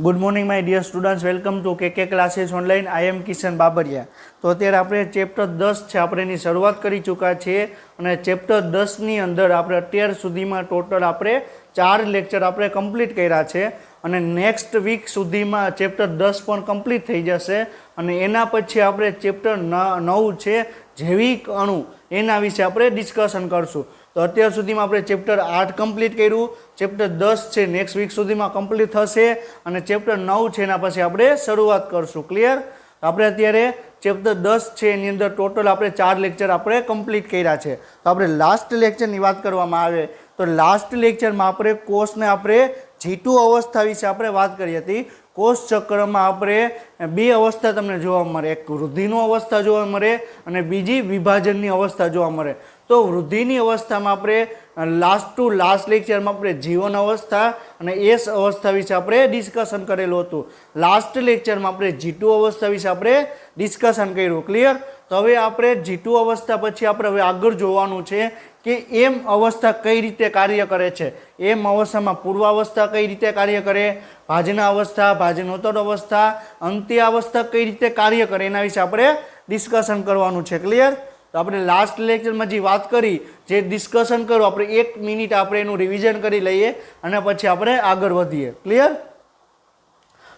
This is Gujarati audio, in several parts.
Good morning my dear students, welcome to K classes online. I am Kishan Babariya. તો અત્યારે આપણે ચેપ્ટર 10 છે આપણે એની શરૂઆત કરી ચૂક્યા છીએ અને ચેપ્ટર 10ની અંદર આપણે અત્યાર સુધીમાં ટોટલ આપણે 4 લેક્ચર આપણે કમ્પ્લીટ કર્યા છે અને નેક્સ્ટ વીક સુધીમાં ચેપ્ટર 10 પણ કમ્પ્લીટ થઈ જશે અને એના પછી આપણે ચેપ્ટર 9 છે જૈવિક અણુ, એના વિશે આપણે ડિસ્કશન કરશું. તો અત્યાર સુધીમાં આપણે ચેપ્ટર 8 કમ્પ્લીટ કર્યું, ચેપ્ટર 10 છે નેક્સ્ટ વીક સુધીમાં કમ્પ્લીટ થશે અને ચેપ્ટર 9 છે એના પછી આપણે શરૂઆત કરશું. ક્લિયર? આપણે અત્યારે ચેપ્ટર 10 છે એની અંદર ટોટલ આપણે 4 લેક્ચર આપણે કમ્પ્લીટ કર્યા છે. તો આપણે લાસ્ટ લેક્ચરની વાત કરવામાં આવે તો લાસ્ટ લેક્ચરમાં આપણે કોષને આપણે G2 અવસ્થા વિશે આપણે વાત કરી હતી. કોષ ચક્રમાં આપણે 2 અવસ્થા તમને જોવા મળે, એક વૃદ્ધિની અવસ્થા જોવા મળે અને બીજી વિભાજનની અવસ્થા જોવા મળે. તો વૃદ્ધિની અવસ્થામાં આપણે લાસ્ટ ટુ લાસ્ટ લેક્ચરમાં આપણે જીવન અવસ્થા અને એસ અવસ્થા વિશે આપણે ડિસ્કશન કરેલું હતું. લાસ્ટ લેક્ચરમાં આપણે G2 અવસ્થા વિશે આપણે ડિસ્કશન કર્યું. ક્લિયર? તો હવે આપણે G2 અવસ્થા પછી આપણે હવે આગળ જોવાનું છે કે એમ અવસ્થા કઈ રીતે કાર્ય કરે છે, એમ અવસ્થામાં પૂર્વાવસ્થા કઈ રીતે કાર્ય કરે, ભાજના અવસ્થા, ભાજનોત્તર અવસ્થા, અંત્ય અવસ્થા કઈ રીતે કાર્ય કરે, એના વિશે આપણે ડિસ્કશન કરવાનું છે. ક્લિયર? તો આપણે લાસ્ટ લેક્ચરમાં જે વાત કરી, જે ડિસ્કશન કર્યું, આપણે 1 મિનિટ આપણે એનું રિવિઝન કરી લઈએ અને પછી આપણે આગળ વધીએ. ક્લિયર?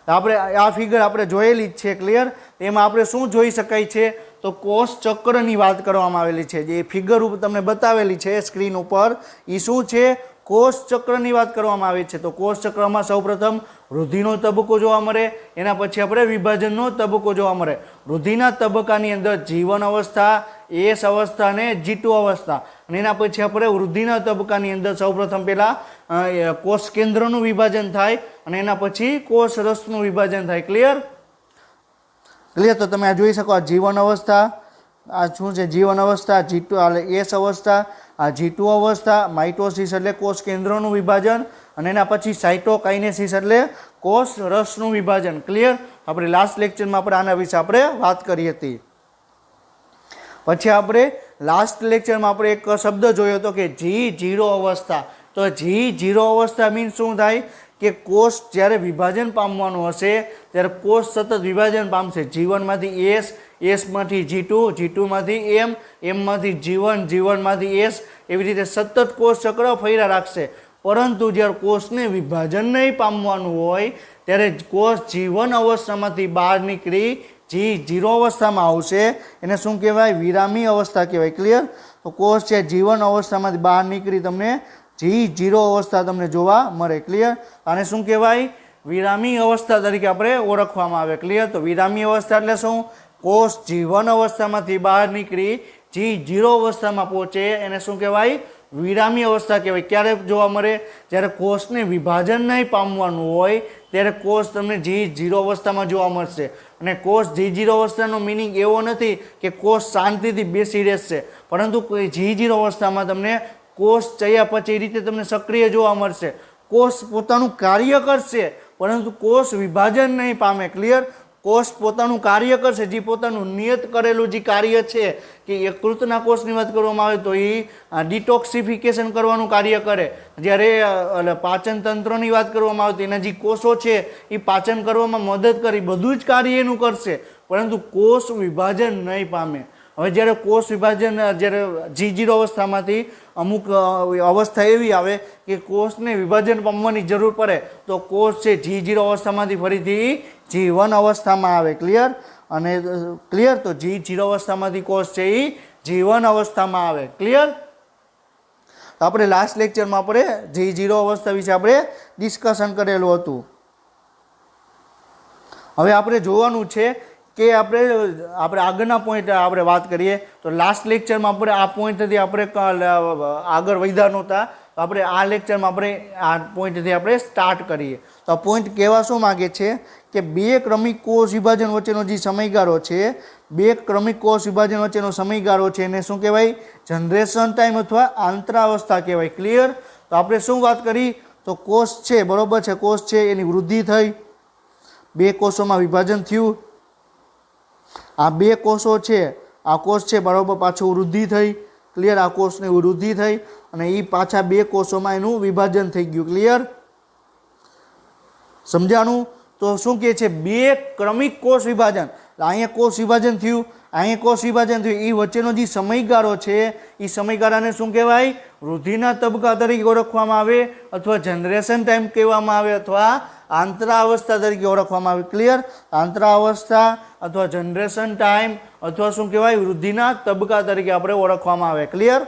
આપણે આ ફિગર આપણે જોયેલી જ છે. ક્લિયર? એમાં આપણે શું જોઈ શકાય છે તો કોષ ચક્રની વાત કરવામાં આવેલી છે. જે ફિગર ઉપર તમને બતાવેલી છે સ્ક્રીન ઉપર, એ શું છે? કોષ ચક્રની વાત કરવામાં આવે છે. તો કોષ ચક્રમાં સૌપ્રથમ વૃદ્ધિનો તબક્કો જોવા મળે, એના પછી આપણે વિભાજનનો તબક્કો જોવા મળે. વૃદ્ધિના તબક્કાની અંદર જીવન અવસ્થા, એસ અવસ્થા અને G2 અવસ્થા, અને એના પછી આપણે વૃદ્ધિના તબક્કાની અંદર સૌપ્રથમ પહેલાં કોષ કેન્દ્રનું વિભાજન થાય અને એના પછી કોષ રસનું વિભાજન થાય. ક્લિયર? ક્લિયર? તો તમે આ જોઈ શકો, આ જીવન અવસ્થા, આ શું છે? જીવન અવસ્થા, G2 એટલે એસ અવસ્થા, આ G2 અવસ્થા, માઇટોસિસ એટલે કોષ કેન્દ્રનું વિભાજન અને એના પછી સાઇટોકાઇનેસિસ એટલે કોષ રસનું વિભાજન. ક્લિયર? આપણે લાસ્ટ લેક્ચરમાં આપણે આના વિશે આપણે વાત કરી હતી. પછી આપણે લાસ્ટ લેક્ચરમાં આપણે એક શબ્દ જોયો હતો કે G0 અવસ્થા. તો G0 અવસ્થા મીન્સ શું થાય કે કોષ જ્યારે વિભાજન પામવાનું હશે ત્યારે કોષ સતત વિભાજન પામશે. જીવનમાંથી એસ, એસમાંથી G2, G2માંથી એમ, એમમાંથી જીવન, જીવનમાંથી એસ, એવી રીતે સતત કોષ ચક્ર ફર્યા રાખશે. પરંતુ જ્યારે કોષને વિભાજન નહીં પામવાનું હોય ત્યારે કોષ જીવન અવસ્થામાંથી બહાર નીકળી G0 અવસ્થામાં આવશે. એને શું કહેવાય? વિરામી અવસ્થા કહેવાય. ક્લિયર? તો કોષ છે જીવન અવસ્થામાંથી બહાર નીકળી તમને G0 અવસ્થા તમને જોવા મળે. ક્લિયર? આને શું કહેવાય? વિરામી અવસ્થા તરીકે આપણે ઓળખવામાં આવે. ક્લિયર? તો વિરામી અવસ્થા એટલે શું? કોષ જીવન અવસ્થામાંથી બહાર નીકળી G0 અવસ્થામાં પહોંચે એને શું કહેવાય? વિરામી અવસ્થા કહેવાય. ક્યારે જોવા મળે? જ્યારે કોષને વિભાજન નહીં પામવાનું હોય ત્યારે કોષ તમને G0 અવસ્થામાં જોવા મળશે. અને કોષ G0 અવસ્થાનો મિનિંગ એવો નથી કે કોષ શાંતિથી બેસી રહેશે, પરંતુ G0 અવસ્થામાં તમને કોષ ચયાપચય રીતે તમને સક્રિય જોવા મળશે. કોષ પોતાનું કાર્ય કરશે પરંતુ કોષ વિભાજન નહીં પામે. ક્લિયર? કોષ પોતાનું કાર્ય કરશે, જે પોતાનું નિયત કરેલું જે કાર્ય છે કે યકૃતના કોષની વાત કરવામાં આવે તો એ ડિટોક્સિફિકેશન કરવાનું કાર્ય કરે. જ્યારે પાચન તંત્રની વાત કરવામાં આવે તો એના જે કોષો છે એ પાચન કરવામાં મદદ કરી, બધું જ કાર્ય એનું કરશે પરંતુ કોષ વિભાજન નહીં પામે. હવે જ્યારે કોષ વિભાજન, જ્યારે G0 અવસ્થામાંથી અમુક અવસ્થા એવી આવે કે કોષને વિભાજન પામવાની જરૂર પડે તો કોષ છે G0 અવસ્થામાંથી ફરીથી જીવન અવસ્થામાં આવે. ક્લિયર? અને ક્લિયર? તો G0 અવસ્થામાંથી કોષ છે એ જીવન અવસ્થામાં આવે. ક્લિયર? તો આપણે લાસ્ટ લેક્ચરમાં આપણે G0 અવસ્થા વિશે આપણે ડિસ્કશન કરેલું હતું. હવે આપણે જોવાનું છે કે આપણે આગળના પોઈન્ટ આપણે વાત કરીએ તો લાસ્ટ લેક્ચરમાં આપણે આ પોઈન્ટથી આપણે આગળ વધ્યા નહોતા, તો આપણે આ લેક્ચરમાં આપણે આ પોઈન્ટથી આપણે સ્ટાર્ટ કરીએ. તો આ પોઈન્ટ કહેવા શું માગે છે કે 2 ક્રમિક કોષ વિભાજન વચ્ચેનો જે સમયગાળો છે, 2 ક્રમિક કોષ વિભાજન વચ્ચેનો સમયગાળો છે એને શું કહેવાય? જનરેશન ટાઈમ અથવા આંતરાવસ્થા કહેવાય. ક્લિયર? તો આપણે શું વાત કરી? તો કોષ છે, બરોબર છે, કોષ છે એની વૃદ્ધિ થઈ, 2 કોષોમાં વિભાજન થયું, આ 2 કોષો છે, આ કોષ છે બરાબર, પાછું વૃદ્ધિ થઈ. ક્લિયર? આ કોષની વૃદ્ધિ થઈ અને એ પાછા 2 કોષોમાં એનું વિભાજન થઈ ગયું. ક્લિયર? સમજાણું? तो શું કહે છે બે ક્રમિક કોષ વિભાજન અહીંયા કોષ વિભાજન થયું અહીંયા કોષ વિભાજન થયું એ વચ્ચેનો જે સમયગાળો છે એ સમયગાળાને શું કહેવાય વૃદ્ધિના તબક્કા તરીકે ઓળખવામાં આવે અથવા જનરેશન ટાઈમ કહેવામાં આવે અથવા આંતરાવસ્થા તરીકે ઓળખવામાં આવે ક્લિયર આંતરાવસ્થા અથવા જનરેશન ટાઈમ અથવા શું કહેવાય વૃદ્ધિના તબક્કા તરીકે આપણે ઓળખવામાં આવે ક્લિયર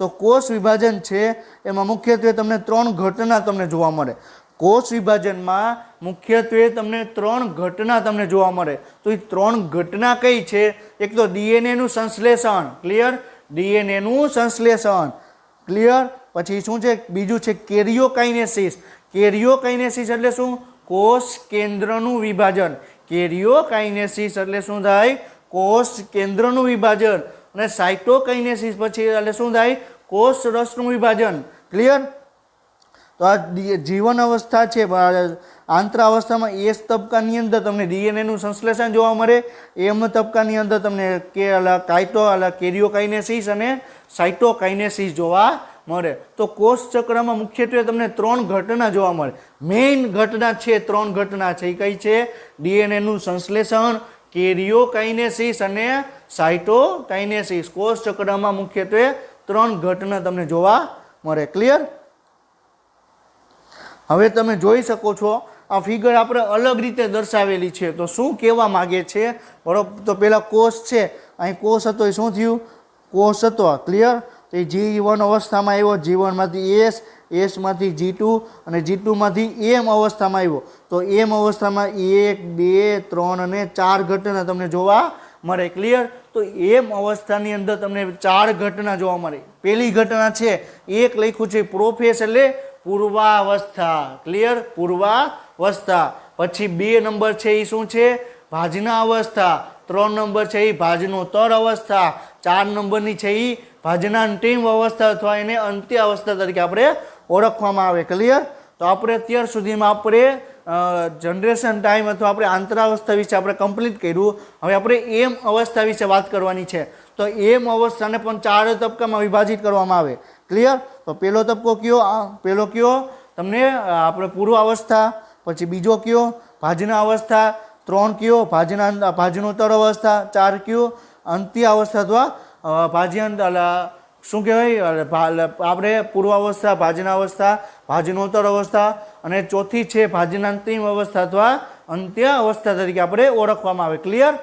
તો કોષ વિભાજન છે એમાં મુખ્યત્વે તમને 3 ઘટના તમને જોવા મળે કોષ વિભાજનમાં મુખ્યત્વે તમને 3 ઘટના તમને જોવા મળે તો એ 3 ઘટના કઈ છે એક તો ડીએનએનું સંશ્લેષણ ક્લિયર ડીએનએનું સંશ્લેષણ ક્લિયર પછી શું છે બીજું છે કેરિયોકાઇનેસિસ કેરિયોકાઇનેસિસ એટલે શું કોષ કેન્દ્રનું વિભાજન કેરિયોકાઇનેસિસ એટલે શું થાય કોષ કેન્દ્રનું વિભાજન અને સાઇટોકાઇનેસિસ પછી એટલે શું થાય કોષ રસનું વિભાજન ક્લિયર તો આ જીવન અવસ્થા છે આંતરાવસ્થામાં એસ તબક્કાની અંદર તમને ડીએનએનું સંશ્લેષણ જોવા મળે એમ તબક્કાની અંદર તમને કેરિયોકાઇનેસિસ અને સાઇટોકાઇનેસિસ જોવા મળે તો કોષ ચક્રમાં મુખ્યત્વે તમને 3 ઘટના જોવા મળે મેઇન ઘટના છે 3 ઘટના છે એ કઈ છે ડીએનએનું સંશ્લેષણ કેરિયોકાઇનેસિસ અને સાઇટોકાઇનેસિસ કોષ ચક્રમાં મુખ્યત્વે 3 ઘટના તમને જોવા મળે ક્લિયર હવે તમે જોઈ શકો છો આ ફિગર આપણે અલગ રીતે દર્શાવેલી છે તો શું કહેવા માગે છે બરોબર તો પેલા કોષ છે અહીં કોષ હતો એ શું થયું કોષ હતો ક્લિયર તો એ G1 અવસ્થામાં આવ્યો G1માંથી એસમાંથી G2 અને G2માંથી એમ અવસ્થામાં આવ્યો તો એમ અવસ્થામાં 1 2 3 અને 4 ઘટના તમને જોવા મળે ક્લિયર તો એમ અવસ્થાની અંદર તમને 4 ઘટના જોવા મળે પહેલી ઘટના છે એક લખ્યું છે પ્રોફેસ એટલે પૂર્વાવસ્થા ક્લિયર પૂર્વાવસ્થા પછી 2 નંબર છે એ શું છે ભાજના અવસ્થા 3 નંબર છે એ ભાજનોત્તર અવસ્થા 4 નંબરની છે એ ભાજના અંતિમ અવસ્થા અથવા એને અંત્ય અવસ્થા તરીકે આપણે ઓળખવામાં આવે ક્લિયર તો આપણે અત્યાર સુધીમાં આપણે જનરેશન ટાઈમ અથવા આપણે આંતરાવસ્થા વિશે આપણે કમ્પ્લીટ કર્યું હવે આપણે એમ અવસ્થા વિશે વાત કરવાની છે તો એમ અવસ્થાને પણ 4 તબક્કામાં વિભાજિત કરવામાં આવે ક્લિયર તો પહેલો તબક્કો કયો પહેલો કયો તમને આપણે પૂર્વાવસ્થા પછી બીજો કયો ભાજના અવસ્થા 3 કયો ભાજનોત્તર અવસ્થા 4 કયો અંત્ય અવસ્થા અથવા શું કહેવાય આપણે પૂર્વાવસ્થા ભાજના અવસ્થા ભાજનોત્તર અવસ્થા અને ચોથી છે ભાજનાંતિમ અવસ્થા અથવા અંત્ય અવસ્થા તરીકે આપણે ઓળખવામાં આવે ક્લિયર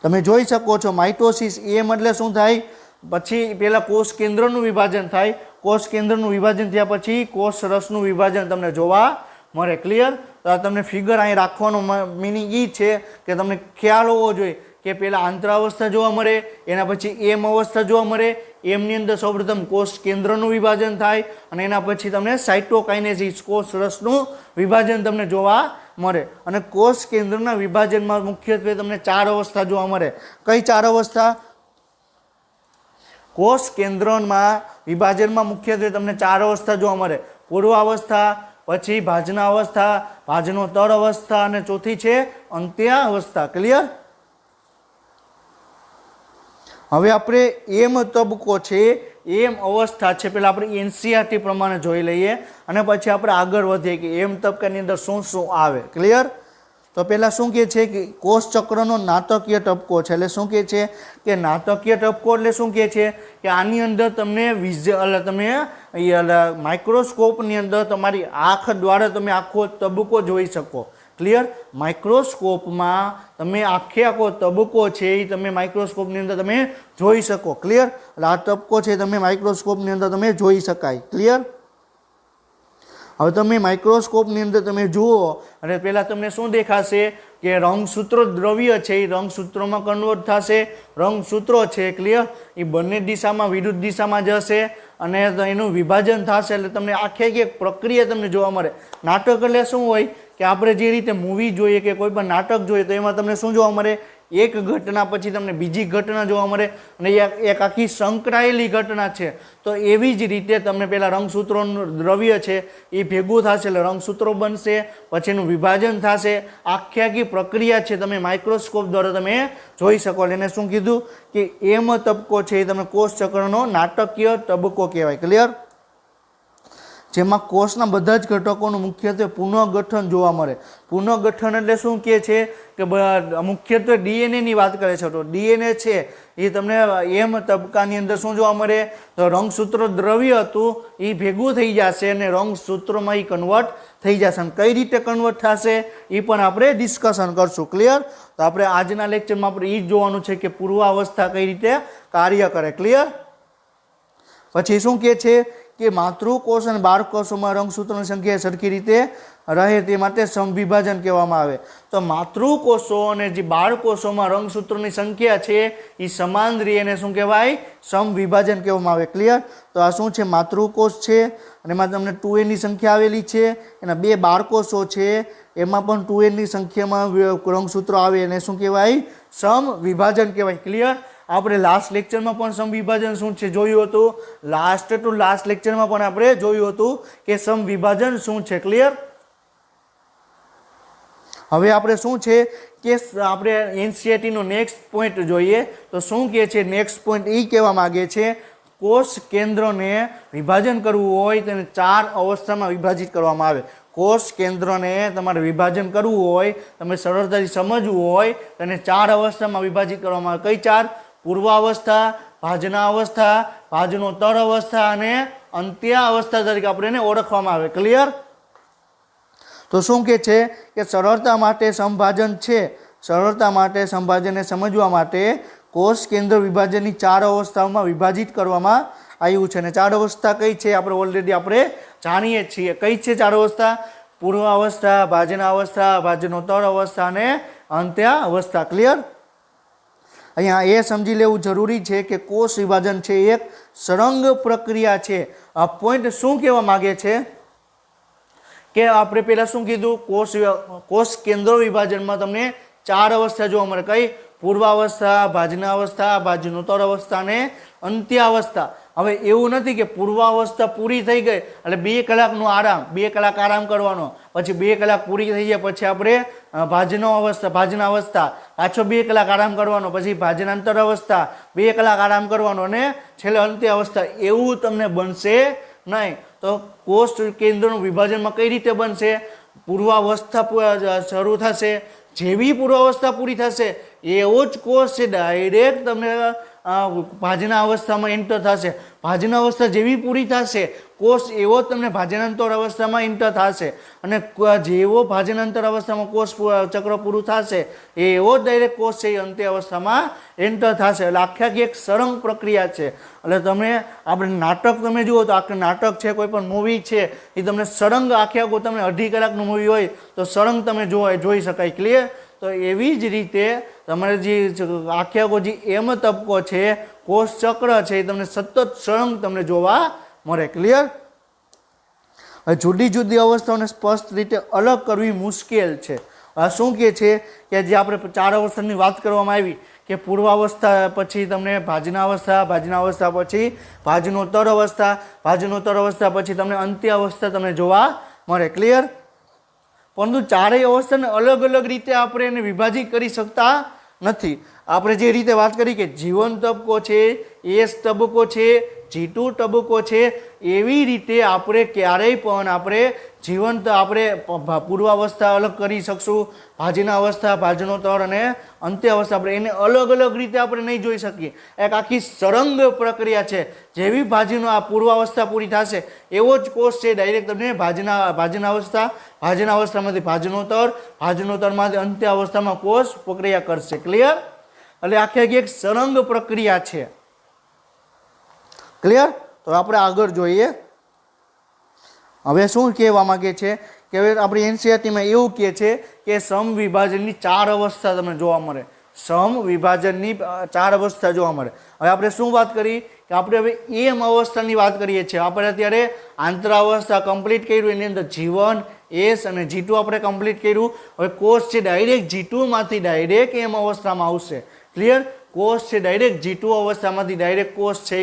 તમે જોઈ શકો છો માઇટોસિસ એમ એટલે શું થાય પછી પહેલા કોષ કેન્દ્રનું વિભાજન થાય કોષ કેન્દ્રનું વિભાજન થયા પછી કોષ રસનું વિભાજન તમને જોવા મળે ક્લિયર તો તમને ફિગર અહીં રાખવાનો મિનિંગ એ છે કે તમને ખ્યાલ હોવો જોઈએ કે પહેલાં આંતરાવસ્થા જોવા મળે એના પછી એમ અવસ્થા જોવા મળે એમની અંદર સૌપ્રથમ કોષ કેન્દ્રનું વિભાજન થાય અને એના પછી તમને સાઇટોકાઇનેસિસ કોષ રસનું વિભાજન તમને જોવા મળે અને કોષ કેન્દ્રના વિભાજનમાં મુખ્યત્વે તમને 4 અવસ્થા જોવા મળે કઈ 4 અવસ્થા કોષ કેન્દ્રમાં વિભાજનમાં મુખ્યત્વે તમને 4 અવસ્થા જોવા મળે પૂર્વાવસ્થા પછી ભાજના અવસ્થા ભાજનોત્તર અવસ્થા અને ચોથી છે અંત્ય અવસ્થા ક્લિયર હવે આપણે એમ તબક્કો છે એમ અવસ્થા છે પહેલાં આપણે એનસીઆરટી પ્રમાણે જોઈ લઈએ અને પછી આપણે આગળ વધીએ કે એમ તબક્કાની અંદર શું શું આવે ક્લિયર તો પહેલાં શું કહે છે કે કોષ ચક્રનો નાટકીય ટપકો છે એટલે શું કહે છે કે નાટકીય ટપકો એટલે શું કહે છે કે આની અંદર તમને તમે માઇક્રોસ્કોપની અંદર તમારી આંખ દ્વારા તમે આખો તબક્કો જોઈ શકો ક્લિયર માઇક્રોસ્કોપમાં તમે આખો તબક્કો છે એ તમે માઇક્રોસ્કોપની અંદર તમે જોઈ શકો ક્લિયર એટલે આ તબક્કો છે તમે માઇક્રોસ્કોપની અંદર તમે જોઈ શકાય ક્લિયર હવે તમે માઇક્રોસ્કોપની અંદર તમે જુઓ અને પહેલાં તમને શું દેખાશે કે રંગસૂત્રો દ્રવ્ય છે એ રંગસૂત્રોમાં કન્વર્ટ થશે રંગસૂત્રો છે ક્લિયર એ બંને દિશામાં વિરુદ્ધ દિશામાં જશે અને એનું વિભાજન થશે એટલે તમને આખી એક પ્રક્રિયા તમને જોવા મળે નાટક એટલે શું હોય કે આપણે જે રીતે મૂવી જોઈએ કે કોઈ પણ નાટક જોઈએ તો એમાં તમને શું જોવા મળે એક ઘટના પછી તમને બીજી ઘટના જોવા મળે અને એક આખી સંકળાયેલી ઘટના છે તો એવી જ રીતે તમને પહેલાં રંગસૂત્રોનું દ્રવ્ય છે એ ભેગું થશે એટલે રંગસૂત્રો બનશે પછી એનું વિભાજન થશે આખી પ્રક્રિયા છે તમે માઇક્રોસ્કોપ દ્વારા તમે જોઈ શકો એટલે એને શું કીધું કે એમ તબક્કો છે એ તમે કોષ ચક્રનો નાટકીય તબક્કો કહેવાય ક્લિયર જેમાં કોષના બધા જ ઘટકોનું મુખ્યત્વે પુનઃગઠન જોવા મળે. પુનઃગઠન એટલે શું કહે છે કે મુખ્યત્વે ડીએનએની વાત કરે છે. તો ડીએનએ છે એ તમને એમ તબક્કાની અંદર શું જોવા મળે, તો રંગસૂત્ર દ્રવ્ય હતું એ ભેગું થઈ જશે અને રંગસૂત્રમાં એ કન્વર્ટ થઈ જશે. અને કઈ રીતે કન્વર્ટ થશે એ પણ આપણે ડિસ્કશન કરશું. ક્લિયર? તો આપણે આજના લેક્ચરમાં આપણે એ જ જોવાનું છે કે પૂર્વાવસ્થા કઈ રીતે કાર્ય કરે. ક્લિયર? પછી શું કહે છે કે માતૃકોષ અને બાળકોષોમાં રંગસૂત્રોની સંખ્યા સરખી રીતે રહે તે માટે સમવિભાજન કહેવામાં આવે. તો માતૃકોષો અને જે બાળકોષોમાં રંગસૂત્રોની સંખ્યા છે એ સમાન રહે એને શું કહેવાય? સમવિભાજન કહેવામાં આવે. ક્લિયર? તો આ શું છે? માતૃકોષ છે અને એમાં તમને 2n ની સંખ્યા આવેલી છે. એના 2 બાળકોષો છે એમાં પણ 2n ની સંખ્યામાં રંગસૂત્રો આવે એને શું કહેવાય? સમવિભાજન કહેવાય. ક્લિયર? આપણે લાસ્ટ લેક્ચરમાં પણ સમવિભાજન શું છે જોયું હતું. લાસ્ટ ટુ લાસ્ટ લેક્ચરમાં પણ આપણે જોયું હતું કે સમવિભાજન શું છે. ક્લિયર? હવે આપણે શું છે કે આપણે એનસીઈઆરટી નો નેક્સ્ટ પોઈન્ટ જોઈએ. તો શું કહે છે? નેક્સ્ટ પોઈન્ટ એ કહેવા માંગે છે કોષ કેન્દ્રને વિભાજન કરવું હોય તેને 4 અવસ્થામાં વિભાજિત કરવામાં આવે. કોષ કેન્દ્રને તમારે વિભાજન કરવું હોય, તમે સરળતાથી સમજવું હોય તેને 4 અવસ્થામાં વિભાજિત કરવામાં આવે. કઈ 4? પૂર્વાવસ્થા, ભાજના અવસ્થા, ભાજનોત્તર અવસ્થા અને અંત્ય અવસ્થા તરીકે આપણે એને ઓળખવામાં આવે. ક્લિયર? તો શું કહે છે કે સરળતા માટે સમભાજન છે. સરળતા માટે સમભાજનને સમજવા માટે કોષ કેન્દ્ર વિભાજનની 4 અવસ્થાઓમાં વિભાજિત કરવામાં આવ્યું છે. અને 4 અવસ્થા કઈ છે આપણે ઓલરેડી આપણે જાણીએ છીએ. કઈ છે 4 અવસ્થા? પૂર્વાવસ્થા, ભાજના અવસ્થા, ભાજનોત્તર અવસ્થા અને અંત્ય અવસ્થા. ક્લિયર? અહીંયા એ સમજી લેવું જરૂરી છે કે કોષ વિભાજન છે એક સળંગ પ્રક્રિયા છે. આ પોઈન્ટ શું કહેવા માંગે છે કે આપણે પહેલા શું કીધું? કોષ કેન્દ્ર વિભાજનમાં તમને 4 અવસ્થા જોવા મળે. કઈ? પૂર્વાવસ્થા, ભાજના અવસ્થા, ભાજનોત્તર અવસ્થા અને અંત્ય અવસ્થા. હવે એવું નથી કે પૂર્વાવસ્થા પૂરી થઈ ગઈ એટલે 2 કલાકનો આરામ, 2 કલાક આરામ કરવાનો, પછી 2 કલાક પૂરી થઈ જાય પછી આપણે ભાજના અવસ્થા પાછો 2 કલાક આરામ કરવાનો, પછી ભાજનાંતર અવસ્થા 2 કલાક આરામ કરવાનો અને છેલ્લે અંત્ય અવસ્થા. એવું તમને બનશે નહીં. તો કોષ કેન્દ્રનું વિભાજનમાં કઈ રીતે બનશે? પૂર્વાવસ્થા શરૂ થશે, જેવી પૂર્વાવસ્થા પૂરી થશે એવો જ કોષ છે ડાયરેક્ટ તમને ભાજના અવસ્થામાં એન્ટર થશે. ભાજના અવસ્થા જેવી પૂરી થશે કોષ એવો તમને ભાજનાંતર અવસ્થામાં એન્ટર થશે અને જેવો ભાજનાંતર અવસ્થામાં કોષ ચક્ર પૂરું થશે એવો જ ડાયરેક્ટ કોષ છે એ અંત્ય અવસ્થામાં એન્ટર થશે. એટલે આખી એક સળંગ પ્રક્રિયા છે. એટલે તમે આપણે નાટક તમે જુઓ તો આખું નાટક છે, કોઈ પણ મૂવી છે એ તમને સળંગ આખું તમને 2.5 કલાકનું મૂવી હોય તો સળંગ તમે જોઈ શકાય. ક્લિયર? તો એવી જ રીતે તમારે જે આખો જે એમ તબક્કો છે કોષ ચક્ર છે એ તમને સતત સળંગ તમને જોવા મળે. ક્લિયર? જુદી જુદી અવસ્થાઓને સ્પષ્ટ રીતે અલગ કરવી મુશ્કેલ છે. આ શું કહે છે કે જે આપણે 4 અવસ્થાની વાત કરવામાં આવી કે પૂર્વાવસ્થા પછી તમને ભાજના અવસ્થા, ભાજના અવસ્થા પછી ભાજનોત્તર અવસ્થા, ભાજનોત્તર અવસ્થા પછી તમને અંત્ય અવસ્થા તમને જોવા મળે. ક્લિયર? પરંતુ 4 અવસ્થાને અલગ અલગ રીતે આપણે એને વિભાજિત કરી શકતા નથી. આપણે જે રીતે વાત કરી કે જીવન તબક્કો છે, એસ તબક્કો છે, G2 તબક્કો છે, એવી રીતે આપણે ક્યારેય પણ આપણે જીવંત આપણે પૂર્વાવસ્થા અલગ કરી શકશું, ભાજના અવસ્થા, ભાજનોત્તર અને અંત્ય અવસ્થા આપણે એને અલગ અલગ રીતે આપણે નહીં જોઈ શકીએ. એક આખી સળંગ પ્રક્રિયા છે. જેવી ભાજનો આ પૂર્વાવસ્થા પૂરી થશે એવો જ કોષ છે ડાયરેક્ટ તમને ભાજના અવસ્થામાંથી ભાજનોત્તરમાંથી અંત્ય અવસ્થામાં કોષ પ્રક્રિયા કરશે. ક્લિયર? એટલે આખી એક સળંગ પ્રક્રિયા છે. ક્લિયર? તો આપણે આગળ જોઈએ. હવે શું કહેવા માંગે છે કે હવે આપણી એનસીઈઆરટીમાં એવું કહે છે કે સમવિભાજનની 4 અવસ્થા તમને જોવા મળે. સમવિભાજનની 4 અવસ્થા જોવા મળે. હવે આપણે શું વાત કરી કે આપણે હવે એમ અવસ્થાની વાત કરીએ છીએ. આપણે અત્યારે આંતરાવસ્થા કમ્પ્લીટ કર્યું, એની અંદર G1, S અને G2 આપણે કમ્પ્લીટ કર્યું. હવે કોષ છે ડાયરેક્ટ G2 માંથી ડાયરેક્ટ એમ અવસ્થામાં આવશે. ક્લિયર? કોષ છે ડાયરેક્ટ G2 અવસ્થામાંથી ડાયરેક્ટ કોષ છે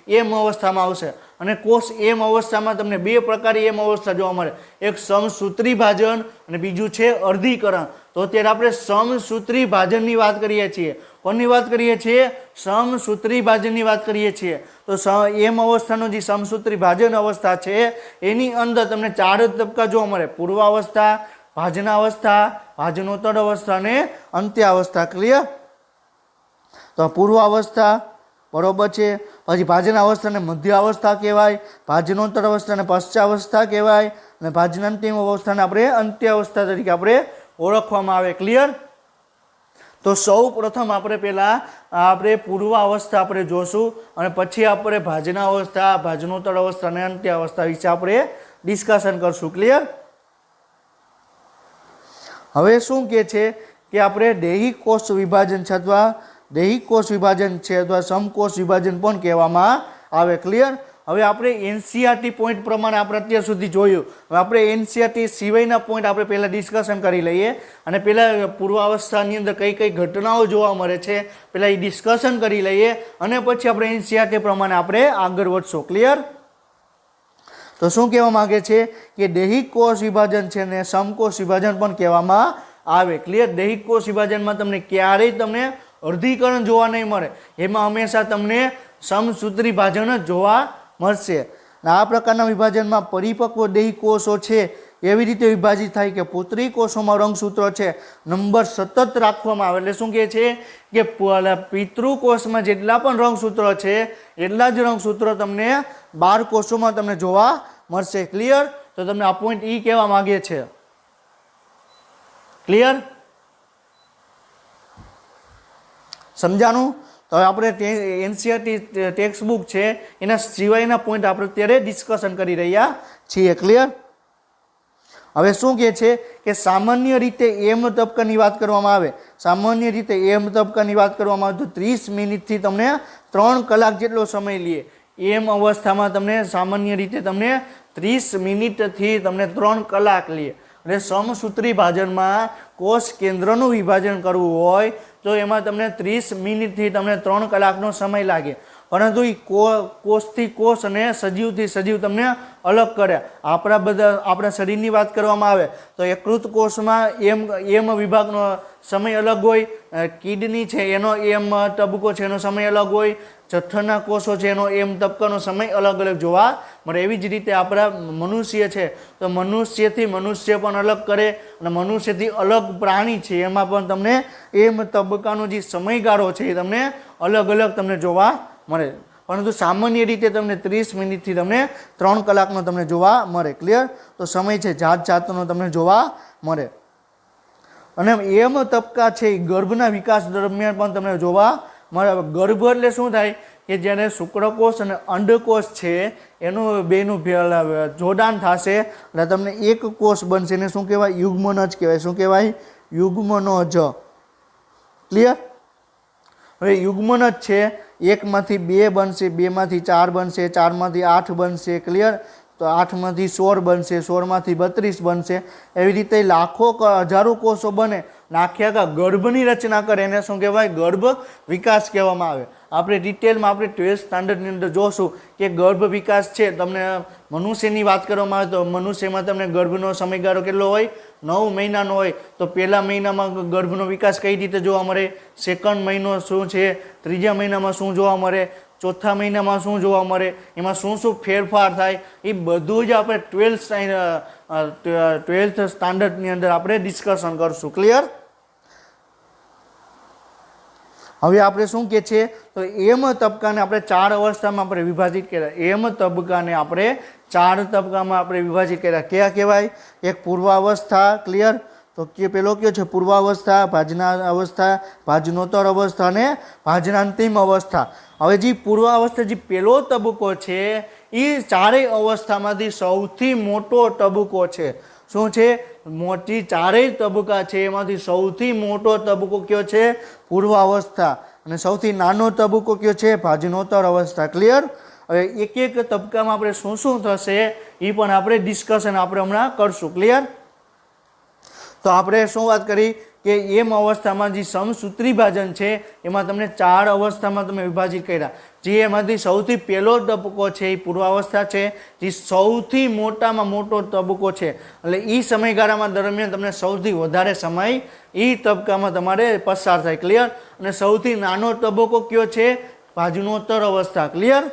એ એમ અવસ્થામાં આવશે અને કોષ એમ અવસ્થામાં તમને બે પ્રકારે એમ અવસ્થા જોવા મળે, એક સમસૂત્રી ભાજન અને બીજું છે અર્ધીકરણ. તો અત્યારે આપણે સમસૂત્રી ભાજનની વાત કરીએ છીએ. કોની વાત કરીએ છીએ? સમસૂત્રી ભાજનની વાત કરીએ છીએ. તો એમ અવસ્થાનો જે સમસૂત્રી ભાજન અવસ્થા છે એની અંદર તમને 4 જ તબક્કા જોવા મળે, પૂર્વાવસ્થા, ભાજનાવસ્થા, ભાજનોત્તર અવસ્થા અને અંત્યાવસ્થા. ક્લિયર? તો પૂર્વાવસ્થા બરોબર છે, પછી ભાજનાવસ્થાને મધ્ય અવસ્થા કહેવાય, ભાજનોત્તર અવસ્થાને પશ્ચાવસ્થા કહેવાય અને ભાજનાંતિમ અવસ્થાને આપણે અંત્યાવસ્થા તરીકે આપણે ઓળખવામાં આવે. ક્લિયર? તો સૌ પ્રથમ આપણે પહેલાં આપણે પૂર્વાવસ્થા આપણે જોશું અને પછી આપણે ભાજનાવસ્થા, ભાજનોત્તર અવસ્થા અને અંત્યાવસ્થા વિશે આપણે ડિસ્કશન કરશું. ક્લિયર? હવે શું કહે છે કે આપણે દૈહિક કોષ વિભાજન છે અથવા દૈહિક કોષ વિભાજન છે અથવા સમકોષ વિભાજન પણ કહેવામાં આવે. ક્લિયર? હવે આપણે એનસીઆરટી પોઈન્ટ પ્રમાણે આપણે અત્યાર સુધી જોયું. હવે આપણે એનસીઆરટી સિવાયના પોઈન્ટ આપણે પહેલાં ડિસ્કશન કરી લઈએ અને પહેલાં પૂર્વાવસ્થાની અંદર કઈ કઈ ઘટનાઓ જોવા મળે છે પહેલાં એ ડિસ્કશન કરી લઈએ અને પછી આપણે એનસીઆરટી પ્રમાણે આપણે આગળ વધશું. ક્લિયર? તો શું કહેવા માગે છે કે દૈહિક કોષ વિભાજન છે ને સમકોષ વિભાજન પણ કહેવામાં આવે. ક્લિયર? દૈહિક કોષ વિભાજનમાં તમને ક્યારેય તમને અર્ધીકરણ જોવા નહીં મળે, એમાં હંમેશા તમને સમસૂત્રી ભાજન જ જોવા મળશે. આ પ્રકારના વિભાજનમાં પરિપક્વ દૈહિક કોષો છે એવી રીતે વિભાજિત થાય કે પુત્રી કોષોમાં રંગસૂત્રો છે નંબર સતત રાખવામાં આવે. એટલે શું કહે છે કે પિતૃકોષમાં જેટલા પણ રંગસૂત્રો છે એટલા જ રંગસૂત્રો તમને 12 કોષોમાં તમને જોવા મળશે. ક્લિયર? તો તમને આ પોઈન્ટ ઈ કહેવા માંગે છે. ક્લિયર? સમજાણું? તો હવે આપણે એનસીઆરટી ટેક્સ્ટ બુક છે એના સિવાયના પોઈન્ટ આપણે અત્યારે ડિસ્કશન કરી રહ્યા છીએ. ક્લિયર? હવે શું કહે છે કે સામાન્ય રીતે એમ તબક્કાની વાત કરવામાં આવે, સામાન્ય રીતે એમ તબક્કાની વાત કરવામાં આવે તો 30 મિનિટથી તમને 3 કલાક જેટલો સમય લે. એમ અવસ્થામાં તમને સામાન્ય રીતે તમને 30 મિનિટથી તમને 3 કલાક લે. એટલે સમસૂત્રી ભાજનમાં કોષ કેન્દ્રનું વિભાજન કરવું હોય તો એમાં તમને 30 મિનિટથી તમને 3 કલાકનો સમય લાગે. પરંતુ એ કોષથી કોષ અને સજીવથી સજીવ તમને અલગ કરે. આપણા શરીરની વાત કરવામાં આવે તો યકૃત કોષમાં એમ વિભાગનો સમય અલગ હોય, કિડની છે એનો એમ તબક્કો છે એનો સમય અલગ હોય, જઠરના કોષો છે એનો એમ તબક્કાનો સમય અલગ અલગ જોવા મળે. એવી જ રીતે આપણા મનુષ્ય છે તો મનુષ્યથી મનુષ્ય પણ અલગ કરે અને મનુષ્યથી અલગ પ્રાણી છે એમાં પણ તમને એમ તબક્કાનો જે સમયગાળો છે એ તમને અલગ અલગ તમને જોવા મળે. પરંતુ સામાન્ય રીતે તમને 30 મિનિટથી તમને 3 કલાકનો તમને જોવા મળે. ક્લિયર? તો સમય છે જાત જાતનો તમને જોવા મળે. અને એમ તબક્કા છે એ ગર્ભના વિકાસ દરમિયાન પણ તમને જોવા મળે. ગર્ભ એટલે શું થાય કે જ્યારે શુક્રકોષ અને અંડકોષ છે એનું બેનું જોડાણ થશે એટલે તમને એક કોષ બનશે. એને શું કહેવાય? યુગ્મનજ કહેવાય. શું કહેવાય? યુગ્મનજ. ક્લિયર? હવે યુગ્મનજ છે એકમાંથી 2 બનશે, 2માંથી 4 બનશે, 4માંથી 8 બનશે. ક્લિયર? તો 8માંથી 16 બનશે, 16માંથી 32 બનશે. એવી રીતે લાખો હજારો કોષો બને આખે આખા ગર્ભની રચના કરે એને શું કહેવાય? ગર્ભ વિકાસ કહેવામાં આવે. આપણે ડિટેલમાં આપણે 12th સ્ટાન્ડર્ડની અંદર જોશું કે ગર્ભ વિકાસ છે. તમને મનુષ્યની વાત કરવામાં આવે તો મનુષ્યમાં તમને ગર્ભનો સમયગાળો કેટલો હોય? 9 મહિનાનો હોય. તો પહેલા મહિનામાં ગર્ભનો વિકાસ કઈ રીતે જોવા મળે, સેકન્ડ મહિનો શું છે, ત્રીજા મહિનામાં શું જોવા મળે, ચોથા મહિનામાં શું જોવા મળે, એમાં શું શું ફેરફાર થાય એ બધું જ આપણે 12th સ્ટાન્ડર્ડની અંદર આપણે ડિસ્કશન કરશું. ક્લિયર? હવે આપણે શું કહે છે તો એમ તબક્કાને આપણે 4 અવસ્થામાં આપણે વિભાજિત કર્યા. એમ તબક્કાને આપણે 4 તબક્કામાં આપણે વિભાજિત કર્યા. કયા કહેવાય? એક પૂર્વાવસ્થા. ક્લિયર? તો કે પેલો કયો છે? પૂર્વાવસ્થા, ભાજના અવસ્થા, ભાજનોત્તર અવસ્થા અને ભાજનાંતિમ અવસ્થા. હવે જે પૂર્વાવસ્થા જે પહેલો તબક્કો છે એ 4 અવસ્થામાંથી સૌથી મોટો તબક્કો છે. શું છે? મોટી 4 તબક્કા છે એમાંથી સૌથી મોટો તબક્કો કયો છે? પૂર્વાવસ્થા. અને સૌથી નાનો તબક્કો કયો છે? ભાજનોત્તર અવસ્થા. ક્લિયર? હવે એક એક તબક્કામાં આપણે શું શું થશે એ પણ આપણે ડિસ્કશન આપણે હમણાં કરશું. ક્લિયર? તો આપણે શું વાત કરી કે એમ અવસ્થામાં જે સમસૂત્રી વિભાજન છે એમાં તમને 4 અવસ્થામાં તમે વિભાજિત કર્યા. જે એમાંથી સૌથી પહેલો તબક્કો છે એ પૂર્વાવસ્થા છે, જે સૌથી મોટામાં મોટો તબક્કો છે. એટલે એ સમયગાળામાં દરમિયાન તમને સૌથી વધારે સમય એ તબક્કામાં તમારે પસાર થાય. ક્લિયર? અને સૌથી નાનો તબક્કો કયો છે? ભાજનોત્તર અવસ્થા. ક્લિયર?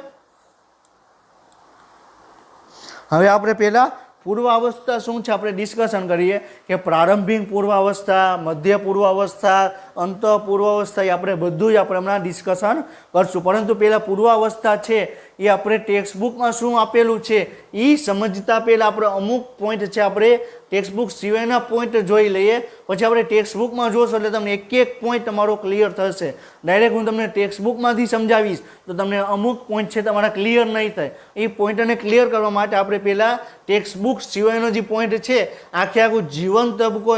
હવે આપણે પહેલા પૂર્વાવસ્થા શું છે આપણે ડિસ્કશન કરીએ કે પ્રારંભિક પૂર્વાવસ્થા, મધ્ય પૂર્વાવસ્થા, અંત પૂર્વાવસ્થા, એ આપણે બધું જ આપણે હમણાં ડિસ્કશન કરશું. પરંતુ પહેલાં પૂર્વાવસ્થા છે એ આપણે ટેક્સ્ટ બુકમાં શું આપેલું છે એ સમજતા પહેલાં આપણે અમુક પોઈન્ટ છે આપણે ટેક્સ્ટ બુક સિવાયના પોઈન્ટ જોઈ લઈએ. પછી આપણે ટેક્સ્ટ બુકમાં જોશો એટલે તમને એક એક પોઈન્ટ તમારો ક્લિયર થશે. ડાયરેક્ટ હું તમને ટેક્સ્ટ બુકમાંથી સમજાવીશ તો તમને અમુક પોઈન્ટ છે તમારા ક્લિયર નહીં થાય. એ પોઈન્ટને ક્લિયર કરવા માટે આપણે પહેલાં ટેક્સ્ટ બુક સિવાયનો જે પોઈન્ટ છે આખે આખું જીવન તબક્કો,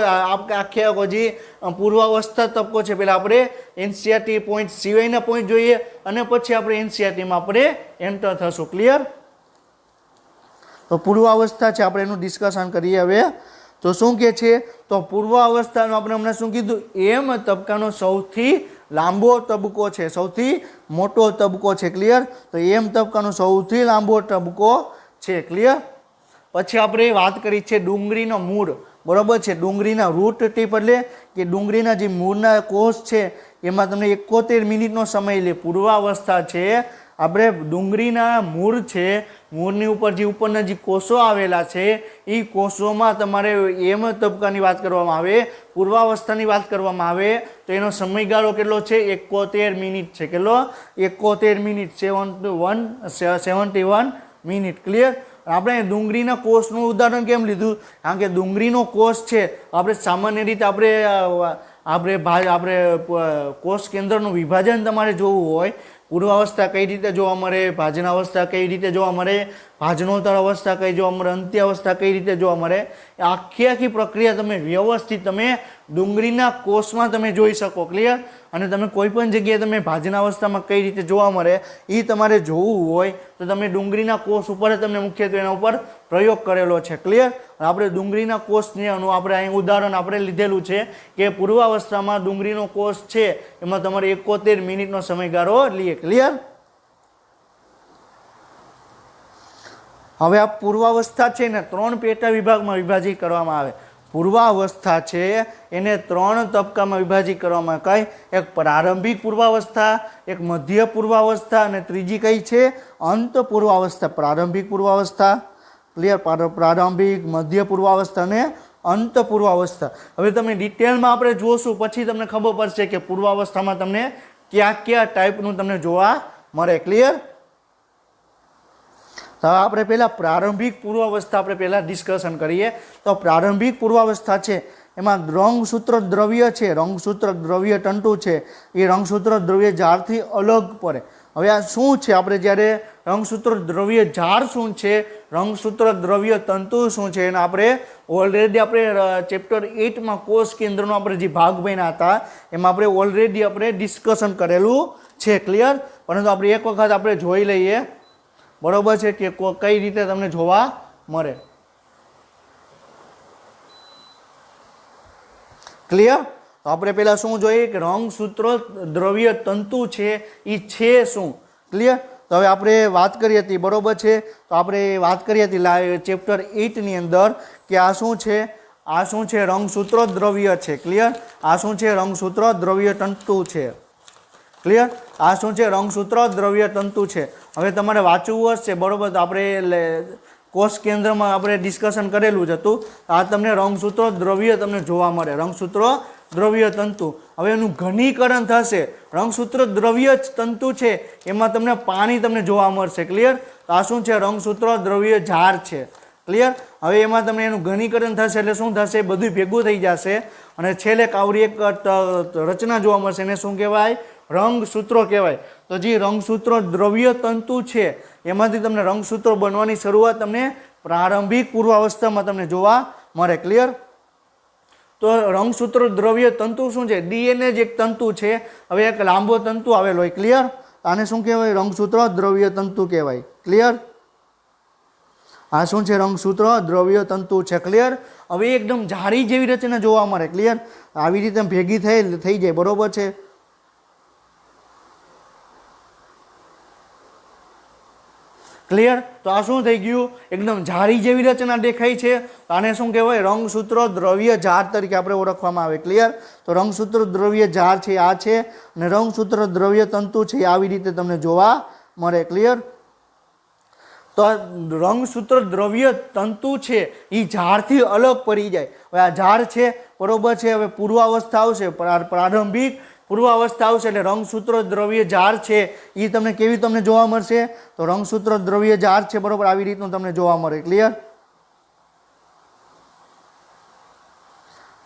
આખે આખો જે પૂર્વાવસ્થા તબક્કો છે પહેલાં આપણે એનસીઆરટી પોઈન્ટ સિવાયના પોઈન્ટ જોઈએ અને પછી આપણે એનસીઆરટીમાં આપણે એન્ટર થશું. ક્લિયર? તો પૂર્વાવસ્થા છે આપણે એનું ડિસ્કશન કરીએ હવે. તો શું કે છે? તો પૂર્વાવસ્થાનો આપણે હમણાં શું કીધું? એમ તબક્કાનો સૌથી લાંબો તબક્કો છે, સૌથી મોટો તબક્કો છે. ક્લિયર? તો એમ તબક્કાનો સૌથી લાંબો તબક્કો છે. ક્લિયર? પછી આપણે વાત કરી છે ડુંગળીનો મૂળ. બરોબર છે? ડુંગળીના રૂટ ટીપ એટલે કે ડુંગળીના જે મૂળના કોષ છે એમાં તમને 71 મિનિટનો સમય લે. પૂર્વાવસ્થા છે આપણે ડુંગળીના મૂળ છે, મૂળની ઉપર જે ઉપરના જે કોષો આવેલા છે એ કોષોમાં તમારે એમ તબક્કાની વાત કરવામાં આવે, પૂર્વાવસ્થાની વાત કરવામાં આવે તો એનો સમયગાળો કેટલો છે? 71 મિનિટ છે. કેટલો? 71 મિનિટ, 71 મિનિટ. ક્લિયર? આપણે ડુંગળીના કોષનું ઉદાહરણ કેમ લીધું? કારણ કે ડુંગળીનો કોષ છે આપણે સામાન્ય રીતે આપણે કોષ કેન્દ્રનું વિભાજન તમારે જોવું હોય, પૂર્વાવસ્થા કઈ રીતે જોવા મળે, ભાજનાવસ્થા કઈ રીતે જોવા મળે, ભાજનોત્તર અવસ્થા કઈ જોવા મળે, અંત્ય અવસ્થા કઈ રીતે જોવા મળે, આખી આખી પ્રક્રિયા તમે વ્યવસ્થિત તમે ડુંગળીના કોષમાં તમે જોઈ શકો. ક્લિયર? અને તમે કોઈ પણ જગ્યાએ તમે ભાજનાવસ્થામાં કઈ રીતે જોવા મળે એ તમારે જોવું હોય તો તમે ડુંગળીના કોષ ઉપર તમને મુખ્યત્વે એના ઉપર પ્રયોગ કરેલો છે. ક્લિયર? આપણે ડુંગળીના કોષને આપણે અહીં ઉદાહરણ આપણે લીધેલું છે કે પૂર્વાવસ્થામાં ડુંગળીનો કોષ છે એમાં તમારે 71 મિનિટનો સમયગાળો લઈએ. ક્લિયર? હવે આ પૂર્વાવસ્થા છે ને 3 પેટા વિભાગમાં વિભાજિત કરવામાં આવે. પૂર્વાવસ્થા છે એને 3 તબક્કામાં વિભાજિત કરવામાં આવે. કઈ? એક પ્રારંભિક પૂર્વાવસ્થા, એક મધ્ય પૂર્વાવસ્થા અને ત્રીજી કઈ છે? અંત પૂર્વાવસ્થા. પ્રારંભિક પૂર્વાવસ્થા. ક્લિયર? પ્રારંભિક, મધ્ય પૂર્વાવસ્થા અને અંત પૂર્વાવસ્થા. હવે તમે ડિટેલમાં આપણે જોશું પછી તમને ખબર પડશે કે પૂર્વાવસ્થામાં તમને કયા કયા ટાઈપનું તમને જોવા મળે. ક્લિયર? તો આપણે પહેલાં પ્રારંભિક પૂર્વાવસ્થા આપણે પહેલાં ડિસ્કશન કરીએ. તો પ્રારંભિક પૂર્વાવસ્થા છે એમાં રંગસૂત્ર દ્રવ્ય છે, રંગસૂત્ર દ્રવ્ય તંતુ છે, એ રંગસૂત્ર દ્રવ્ય ઝાડથી અલગ પડે. હવે આ શું છે? આપણે જ્યારે રંગસૂત્ર દ્રવ્ય ઝાડ શું છે, રંગસૂત્ર દ્રવ્ય તંતુ શું છે એને આપણે ઓલરેડી આપણે ચેપ્ટર 8માં કોષ કેન્દ્રનો આપણે જે ભાગ બન્યા હતા એમાં આપણે ઓલરેડી આપણે ડિસ્કશન કરેલું છે. ક્લિયર? પરંતુ આપણે એક વખત આપણે જોઈ લઈએ. બરોબર છે કે કઈ રીતે તમને જોવા મળે. ક્લિયર? તો આપણે પહેલા શું જોઈએ કે રંગસૂત્ર દ્રવ્ય તંતુ છે એ છે શું? ક્લિયર? તો હવે આપણે વાત કરી હતી. બરોબર છે? તો આપણે વાત કરી હતી ચેપ્ટર 8ની અંદર કે આ શું છે? આ શું છે? રંગસૂત્ર દ્રવ્ય છે. ક્લિયર? આ શું છે? રંગસૂત્ર દ્રવ્ય તંતુ છે. ક્લિયર? આ શું છે? રંગસૂત્ર દ્રવ્ય તંતુ છે. હવે તમારે વાંચવું હશે. બરોબર? તો આપણે કોષ કેન્દ્રમાં આપણે ડિસ્કશન કરેલું જ હતું. આ તમને રંગસૂત્ર દ્રવ્ય તમને જોવા મળે, રંગસૂત્ર દ્રવ્ય તંતુ. હવે એનું ઘનીકરણ થશે. રંગસૂત્ર દ્રવ્ય તંતુ છે એમાં તમને પાણી તમને જોવા મળશે. ક્લિયર? તો આ શું છે? રંગસૂત્ર દ્રવ્ય ઝાડ છે. ક્લિયર? હવે એમાં તમને એનું ઘનીકરણ થશે એટલે શું થશે? બધું ભેગું થઈ જશે અને છેલ્લે કાવરી એક રચના જોવા મળશે. એને શું કહેવાય? રંગસૂત્રો કહેવાય. તો જે રંગસૂત્ર દ્રવ્ય તંતુ છે એમાંથી તમને રંગસૂત્રો બનવાની શરૂઆત તમને પ્રારંભિક પૂર્વાવસ્થામાં તમને જોવા મળે. ક્લિયર? તો રંગસૂત્ર દ્રવ્ય તંતુ શું છે? ડીએનએ જ એક તંતુ છે. હવે એક લાંબો તંતુ આવેલો હોય. ક્લિયર? આને શું કહેવાય? રંગસૂત્ર દ્રવ્ય તંતુ કહેવાય. ક્લિયર? આ શું છે? રંગસૂત્ર દ્રવ્ય તંતુ છે. ક્લિયર? હવે એકદમ જાળી જેવી રચના જોવા મળે. ક્લિયર? આવી રીતે ભેગી થઈ જાય, બરોબર છે। ક્લિયર? તો આ શું થઈ ગયું? એકદમ જાળી જેવી રચના દેખાય છે, તો આને શું કહેવાય? રંગસૂત્ર દ્રવ્ય જાર તરીકે આપણે ઓળખવામાં આવે। ક્લિયર? તો રંગસૂત્ર દ્રવ્ય જાર છે આ છે, અને રંગસૂત્ર દ્રવ્ય તંતુ છે આવી રીતે તમને જોવા મળે। ક્લિયર? તો રંગસૂત્ર દ્રવ્ય તંતુ છે એ ઝાડથી અલગ પડી જાય। હવે આ ઝાડ છે, બરોબર છે, હવે પૂર્વાવસ્થા આવશે, પ્રારંભિક પૂર્વાવસ્થા આવશે એટલે રંગસૂત્ર દ્રવ્ય ઝાડ છે એ તમને કેવી તમને જોવા મળશે? તો રંગસૂત્ર દ્રવ્ય ઝાડ છે, બરોબર, આવી રીતનું તમને જોવા મળે। ક્લિયર?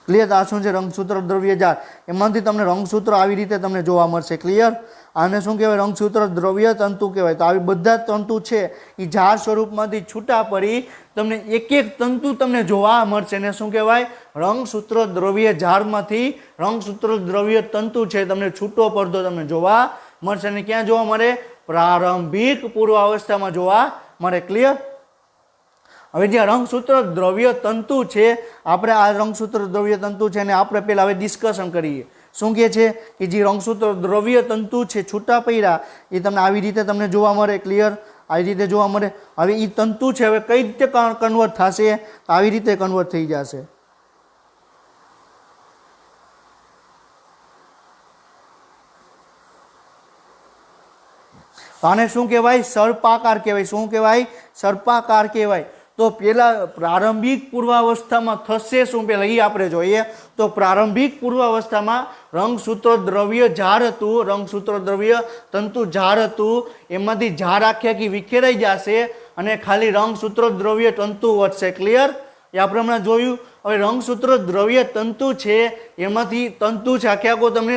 ક્લિયર? આ શું છે? રંગસૂત્ર દ્રવ્ય ઝાડ, એમાંથી તમને રંગસૂત્ર આવી રીતે તમને જોવા મળશે। ક્લિયર? આને શું કહેવાય? રંગસૂત્ર દ્રવ્ય તંતુ કહેવાય। તો આવી બધા તંતુ છે એ ઝાડ સ્વરૂપમાંથી છૂટા પડી તમને એક એક તંતુ તમને જોવા મળશે, ને શું કહેવાય? રંગસૂત્ર દ્રવ્ય ઝાડમાંથી રંગસૂત્ર દ્રવ્ય તંતુ છે તમને છૂટો પડતો તમને જોવા મળશે, અને ક્યાં જોવા મળે? પ્રારંભિક પૂર્વાવસ્થામાં જોવા મળે। ક્લિયર? હવે જે રંગસૂત્ર દ્રવ્ય તંતુ છે, આપણે આ રંગસૂત્ર દ્રવ્ય તંતુ છે અને આપણે પહેલા હવે ડિસ્કશન કરીએ। શું કહે છે કે જે રંગસૂત્ર દ્રવ્ય તંતુ છે છૂટા પડ્યા એ તમને આવી રીતે તમને જોવા મળે। ક્લિયર? આવી રીતે જોવા મળે। હવે એ તંતુ છે હવે કઈ રીતે કન્વર્ટ થશે? તો આવી રીતે કન્વર્ટ થઈ જશે। આને શું કહેવાય? સર્પાકાર કહેવાય। શું કહેવાય? સર્પાકાર કહેવાય। તો પેલા પ્રારંભિક પૂર્વાવસ્થામાં થશે શું પેલા એ આપણે જોઈએ। તો પ્રારંભિક પૂર્વાવસ્થામાં રંગસૂત્ર દ્રવ્ય ઝાડ હતું, રંગસૂત્ર દ્રવ્ય તંતુ ઝાડ હતું, એમાંથી ઝાડ આખી વિખેરાઈ જશે અને ખાલી રંગસૂત્ર દ્રવ્ય તંતુ વધશે। ક્લિયર? એ આપણે હમણાં જોયું। હવે રંગસૂત્ર દ્રવ્ય તંતુ છે એમાંથી તંતુ છે આખો તમને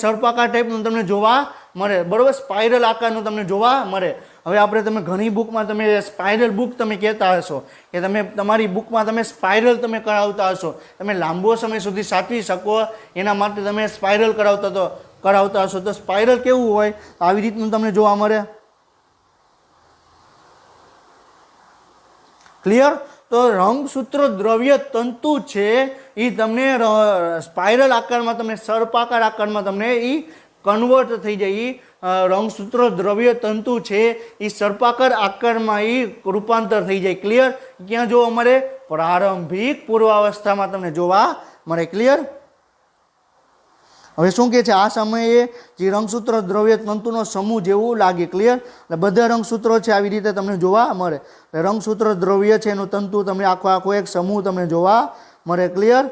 સર્પાકાર ટાઈપનું તમને જોવા મળે, બરોબર, સ્પાઇરલ આકારનું તમને જોવા મળે। હવે આપણે તમે ઘણી બુકમાં તમે સ્પાઇરલ બુક તમે કહેતા હશો કે તમે તમારી બુકમાં તમે સ્પાઇરલ તમે કરાવતા હશો, તમે લાંબો સમય સુધી સાચવી શકો એના માટે તમે સ્પાઇરલ કરાવતા હશો। તો સ્પાઇરલ કેવું હોય? આવી રીતનું તમને જોવા મળે। ક્લિયર? તો રંગસૂત્ર દ્રવ્ય તંતુ છે એ તમને સ્પાઇરલ આકારમાં તમને સર્પાકાર આકારમાં તમને એ કન્વર્ટ થઈ જાય। રંગસૂત્ર દ્રવ્ય તંતુ છે એ સર્પાકાર આકારમાં એ રૂપાંતર થઈ જાય। ક્લિયર? ક્યાં જોવા મળે? પ્રારંભિક પૂર્વાવસ્થામાં તમને જોવા મળે। ક્લિયર? હવે શું કહે છે? આ સમયે જે રંગસૂત્ર દ્રવ્ય તંતુનો સમૂહ જેવું લાગે। ક્લિયર? એટલે બધા રંગસૂત્રો છે આવી રીતે તમને જોવા મળે। રંગસૂત્ર દ્રવ્ય છે એનું તંતુ તમને આખો એક સમૂહ તમને જોવા મળે। ક્લિયર?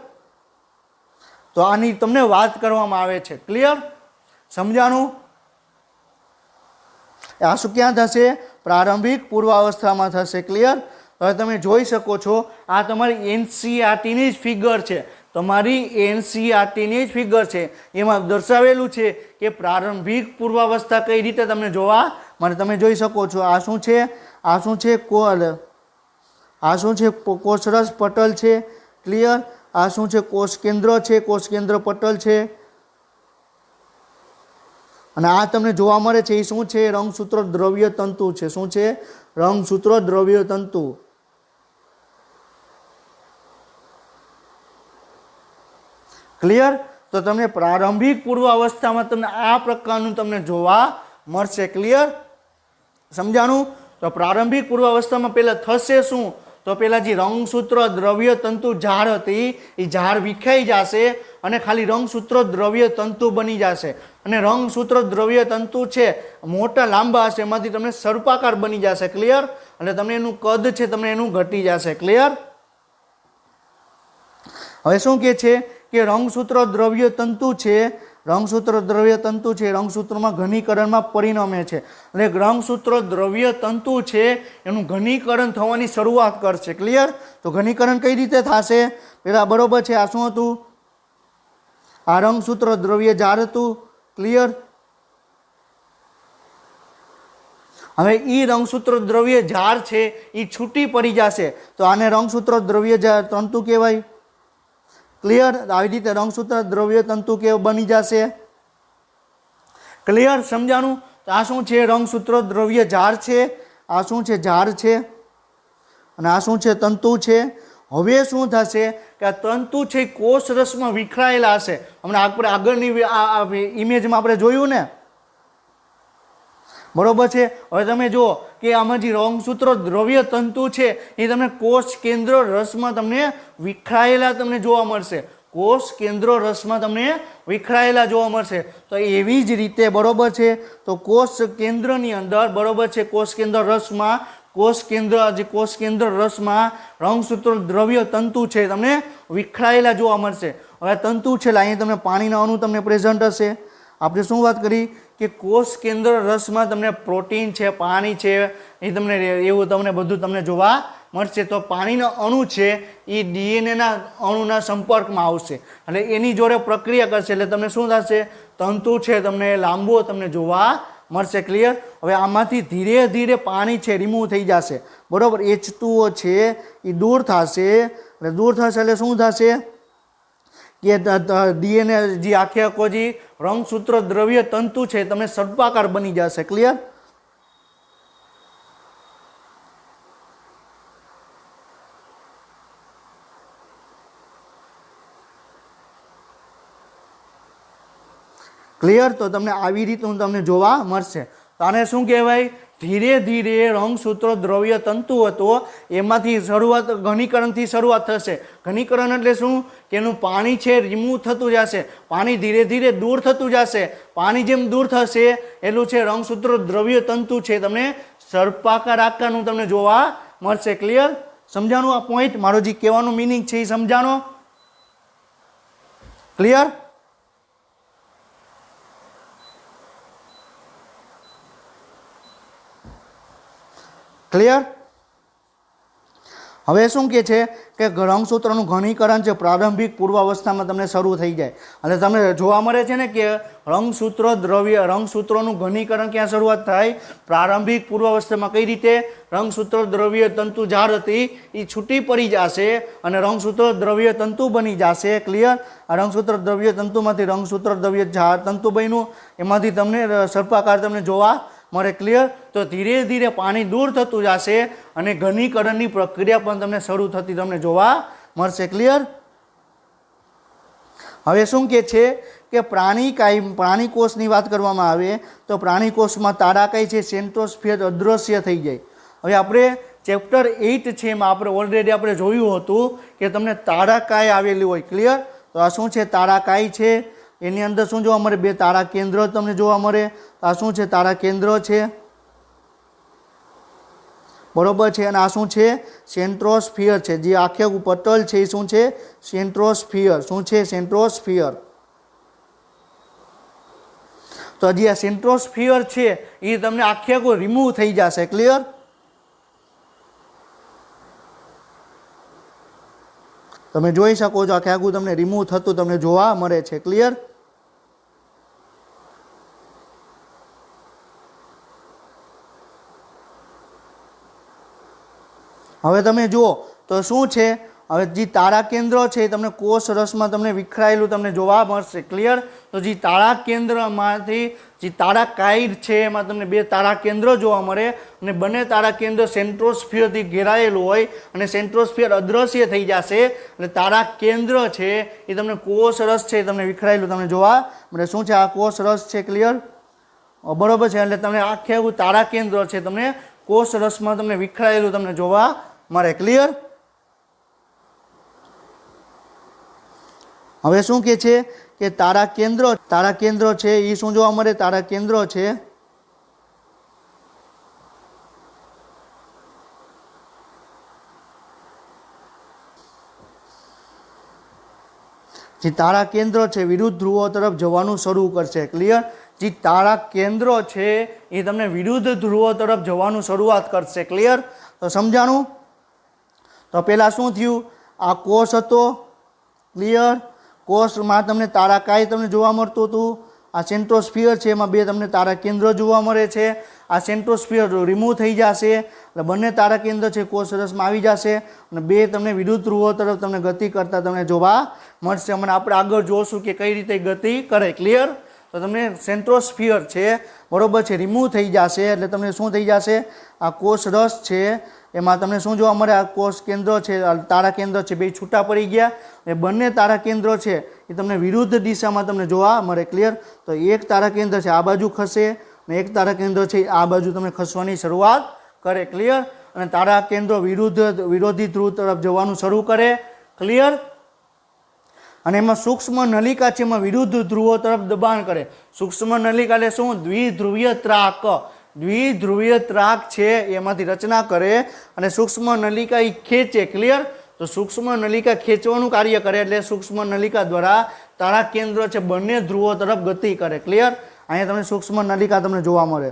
તો આની તમને વાત કરવામાં આવે છે। ક્લિયર? સમજાણું? આ શું ક્યાં થશે? પ્રારંભિક પૂર્વાવસ્થામાં થશે। ક્લિયર? હવે તમે જોઈ શકો છો આ તમારી એનસીઈઆરટીની જ ફિગર છે, તમારી એનસીઈઆરટીની જ ફિગર છે, એમાં દર્શાવેલું છે કે પ્રારંભિક પૂર્વાવસ્થા કઈ રીતે તમને જોવા મળે। તમે જોઈ શકો છો આ શું છે? આ શું છે? આ શું છે? કોષરસ પટલ છે। ક્લિયર? આ શું છે? કોષ કેન્દ્ર છે, કોષ કેન્દ્ર પટલ છે, અને આ તમને જોવા મળે છે એ શું છે? રંગસૂત્ર દ્રવ્ય તંતુ છે। શું છે? રંગસૂત્ર દ્રવ્ય તંતુ। ક્લિયર? તો તમને પ્રારંભિક પૂર્વાવસ્થામાં તમને આ પ્રકારનું તમને જોવા મળશે। ક્લિયર? સમજાણું? તો પ્રારંભિક પૂર્વાવસ્થામાં પહેલા થશે શું? તો પેલા જે રંગસૂત્ર દ્રવ્ય તંતુ ઝાડ હતી એ ઝાડ વિખાઈ જશે અને ખાલી રંગસૂત્ર દ્રવ્ય તંતુ બની જશે, અને રંગસૂત્ર દ્રવ્ય તંતુ છે મોટા લાંબા હશે, એમાંથી તમને સર્પાકાર બની જશે। ક્લિયર? એટલે તમને એનું કદ છે તમને એનું ઘટી જશે। ક્લિયર? હવે શું કહે છે કે રંગસૂત્ર દ્રવ્ય તંતુ છે, રંગસૂત્ર દ્રવ્ય તંતુ છે રંગસૂત્રમાં ઘનીકરણમાં પરિણમે છે, અને રંગસૂત્ર દ્રવ્ય તંતુ છે એનું ઘનીકરણ થવાની શરૂઆત કરશે। ક્લિયર? તો ઘનીકરણ કઈ રીતે થશે? પેલા બરોબર છે આ શું હતું? આ રંગસૂત્ર દ્રવ્ય ઝાડ હતું। ક્લિયર? હવે એ રંગસૂત્ર દ્રવ્ય ઝાડ છે એ છૂટી પડી જશે તો આને રંગસૂત્ર દ્રવ્ય તંતુ કહેવાય। ક્લિયર? આવી રીતે રંગસૂત્ર દ્રવ્ય તંતુ બની જશે। ક્લિયર? સમજાણું? તો આ શું છે? રંગસૂત્ર દ્રવ્ય ઝાડ છે, આ શું છે? ઝાડ છે, અને આ શું છે? તંતુ છે। હવે શું થશે કે આ તંતુ છે એ કોષ રસમાં વિખરાયેલા હશે. હમણાં આપણે આગળની ઇમેજમાં આપણે જોયું ને, બરોબર છે. હવે તમે જુઓ કે આમાં જે રંગસૂત્રો દ્રવ્ય તંતુ છે એ તમને કોષ કેન્દ્ર રસમાં તમને વિખરાયેલા તમને જોવા મળશે. કોષ કેન્દ્ર રસમાં તમને વિખરાયેલા જોવા મળશે. તો એવી જ રીતે બરોબર છે, તો કોષ કેન્દ્રની અંદર બરોબર છે, કોષ કેન્દ્ર રસમાં કોષ કેન્દ્ર રસમાં રંગસૂત્રો દ્રવ્ય તંતુ છે તમને વિખરાયેલા જોવા મળશે. હવે તંતુ છે અહીંયા તમને પાણીના અણુ તમને પ્રેઝન્ટ હશે. આપણે શું વાત કરી કે કોષ કેન્દ્ર રસમાં તમને પ્રોટીન છે, પાણી છે, એ તમને એવું તમને બધું તમને જોવા મળશે. તો પાણીના અણુ છે એ ડીએનએના અણુના સંપર્કમાં આવશે અને એની જોડે પ્રક્રિયા કરશે એટલે તમને શું થશે, તંતુ છે તમને લાંબો તમને જોવા મળશે. ક્લિયર? હવે આમાંથી ધીરે ધીરે પાણી છે રિમૂવ થઈ જશે. બરોબર, H2O છે એ દૂર થશે. એટલે દૂર થશે એટલે શું થશે કે ડીએનએ જે આખે આખો જે રંગસૂત્ર દ્રવ્ય તંતુ છે તમને સર્પાકાર બની જશે. ક્લિયર? ક્લિયર? તો તમને આવી રીતનું તમને જોવા મળશે. તો આને શું કહેવાય, ધીરે ધીરે રંગસૂત્રો દ્રવ્ય તંતુ હતો એમાંથી શરૂઆત ઘનીકરણથી શરૂઆત થશે. ઘનીકરણ એટલે શું કે એનું પાણી છે રિમૂવ થતું જશે, પાણી ધીરે ધીરે દૂર થતું જશે. પાણી જેમ દૂર થશે એટલું છે રંગસૂત્રો દ્રવ્ય તંતુ છે તમને સર્પાકાર આકારનું તમને જોવા મળશે. ક્લિયર? સમજાણું આ પોઈન્ટ? મારો જે કહેવાનો મિનિંગ છે એ સમજાણો? ક્લિયર? ક્લિયર? હવે શું કહે છે કે રંગસૂત્રનું ઘનીકરણ છે પ્રારંભિક પૂર્વાવસ્થામાં તમને શરૂ થઈ જાય અને તમને જોવા મળે છે ને કે રંગસૂત્રોનું ઘનીકરણ ક્યાં શરૂઆત થાય, પ્રારંભિક પૂર્વાવસ્થામાં. કઈ રીતે? રંગસૂત્ર દ્રવ્ય તંતુ ઝાડ હતી એ છૂટી પડી જશે અને રંગસૂત્ર દ્રવ્ય તંતુ બની જશે. ક્લિયર? આ રંગસૂત્ર દ્રવ્ય તંતુમાંથી રંગસૂત્ર દ્રવ્ય ઝાડ તંતુ બન્યું, એમાંથી તમને સર્પાકાર તમને જોવા મળે. ક્લિયર? તો ધીરે ધીરે પાણી દૂર થતું જશે અને ઘનીકરણની પ્રક્રિયા પણ તમને શરૂ થતી તમને જોવા મળશે. ક્લિયર? હવે શું કહે છે કે પ્રાણી કોષની વાત કરવામાં આવે તો પ્રાણી કોષમાં તારાકાય છે સેન્ટ્રોસ્ફિયર અદૃશ્ય થઈ જાય. હવે આપણે ચેપ્ટર 8 છે એમાં આપણે ઓલરેડી આપણે જોયું હતું કે તમને તારાકાય આવેલી હોય. ક્લિયર? તો આ શું છે, તારાકાય છે. એની અંદર શું જોવા મળે, બે તારા કેન્દ્ર તમને જોવા મળે. આ શું છે, તારા કેન્દ્ર છે. બરોબર છે. અને આ શું છે, સેન્ટ્રોસ્ફિયર છે. જે આખે પટલ છે એ શું છે, સેન્ટ્રોસ્ફિયર. શું છે, સેન્ટ્રોસ્ફિયર. તો હજી આ સેન્ટ્રોસ્ફિયર છે એ તમને આખે આખું રિમૂવ થઈ જશે. ક્લિયર? તમે જોઈ શકો છો આખે આખું તમને રિમૂવ થતું તમને જોવા મળે છે. ક્લિયર? હવે તમે જુઓ તો શું છે, હવે જે તારા કેન્દ્ર છે તમને કોષ રસમાં તમને વિખરાયેલું તમને જોવા મળશે. ક્લિયર? તો જે તારા કેન્દ્રમાંથી જે તારાકાઇડ છે એમાં તમને બે તારા કેન્દ્ર જોવા મળે અને બંને તારા કેન્દ્ર સેન્ટ્રોસ્ફિયરથી ઘેરાયેલું હોય અને સેન્ટ્રોસ્ફિયર અદૃશ્ય થઈ જશે એટલે તારા કેન્દ્ર છે એ તમને કોષ રસ છે તમને વિખરાયેલું તમને જોવા મળે. શું છે, આ કોષ રસ છે. ક્લિયર? બરોબર છે. એટલે તમને આખે આખું તારા કેન્દ્ર છે તમને કોષ રસમાં તમને વિખરાયેલું તમને જોવા મળે. ક્લિયર? હવે શું કહે છે કે તારા કેન્દ્ર છે એ શું જોવા મળે, તારા કેન્દ્ર છે જે તારા કેન્દ્ર છે વિરુદ્ધ ધ્રુવો તરફ જવાનું શરૂ કરશે. ક્લિયર? જે તારા કેન્દ્ર છે એ તમને વિરુદ્ધ ધ્રુવો તરફ જવાનું શરૂઆત કરશે. ક્લિયર? તો સમજાણું? તો પહેલાં શું થયું, આ કોષ હતો. ક્લિયર? કોષમાં તમને તારાકાય તમને જોવા મળતું હતું. આ સેન્ટ્રોસ્ફિયર છે એમાં બે તમને તારા કેન્દ્ર જોવા મળે છે. આ સેન્ટ્રોસ્ફિયર રિમૂવ થઈ જશે એટલે બંને તારા કેન્દ્ર છે કોષ રસમાં આવી જશે અને બે તમને વિરુદ્ધ ધ્રુવો તરફ તમને ગતિ કરતા તમને જોવા મળશે. હમણાં આપણે આગળ જોશું કે કઈ રીતે ગતિ કરે. ક્લિયર? તો તમને સેન્ટ્રોસ્ફિયર છે બરોબર છે રિમૂવ થઈ જશે એટલે તમને શું થઈ જશે, આ કોષ રસ છે એમાં તમને શું જોવા મળે? આ કોષ કેન્દ્ર છે, તારા કેન્દ્ર છે, બે છૂટા પડી ગયા એ બંને તારા કેન્દ્ર છે એ તમને વિરુદ્ધ દિશામાં તમને જોવા મળે. ક્લિયર? તો એક તારા કેન્દ્ર છે આ બાજુ ખસે અને એક તારા કેન્દ્ર છે આ બાજુ તમને ખસવાની શરૂઆત કરે. ક્લિયર? અને તારા કેન્દ્ર વિરોધી ધ્રુવ તરફ જવાનું શરૂ કરે. ક્લિયર? અને એમાં સૂક્ષ્મ નલિકા છે એમાં વિરુદ્ધ ધ્રુવો તરફ દબાણ કરે. સૂક્ષ્મ નલિકા એટલે શું? દ્વિધ્રુવીય ત્રાક. દ્વિધ્રુવીય ત્રાક છે એમાંથી રચના કરે અને સૂક્ષ્મ નલિકા એ ખેંચે. ક્લિયર? તો સૂક્ષ્મ નલિકા ખેંચવાનું કાર્ય કરે એટલે સૂક્ષ્મ નલિકા દ્વારા તારા કેન્દ્ર છે બંને ધ્રુવો તરફ ગતિ કરે. ક્લિયર? અહીંયા તમને સૂક્ષ્મ નલિકા તમને જોવા મળે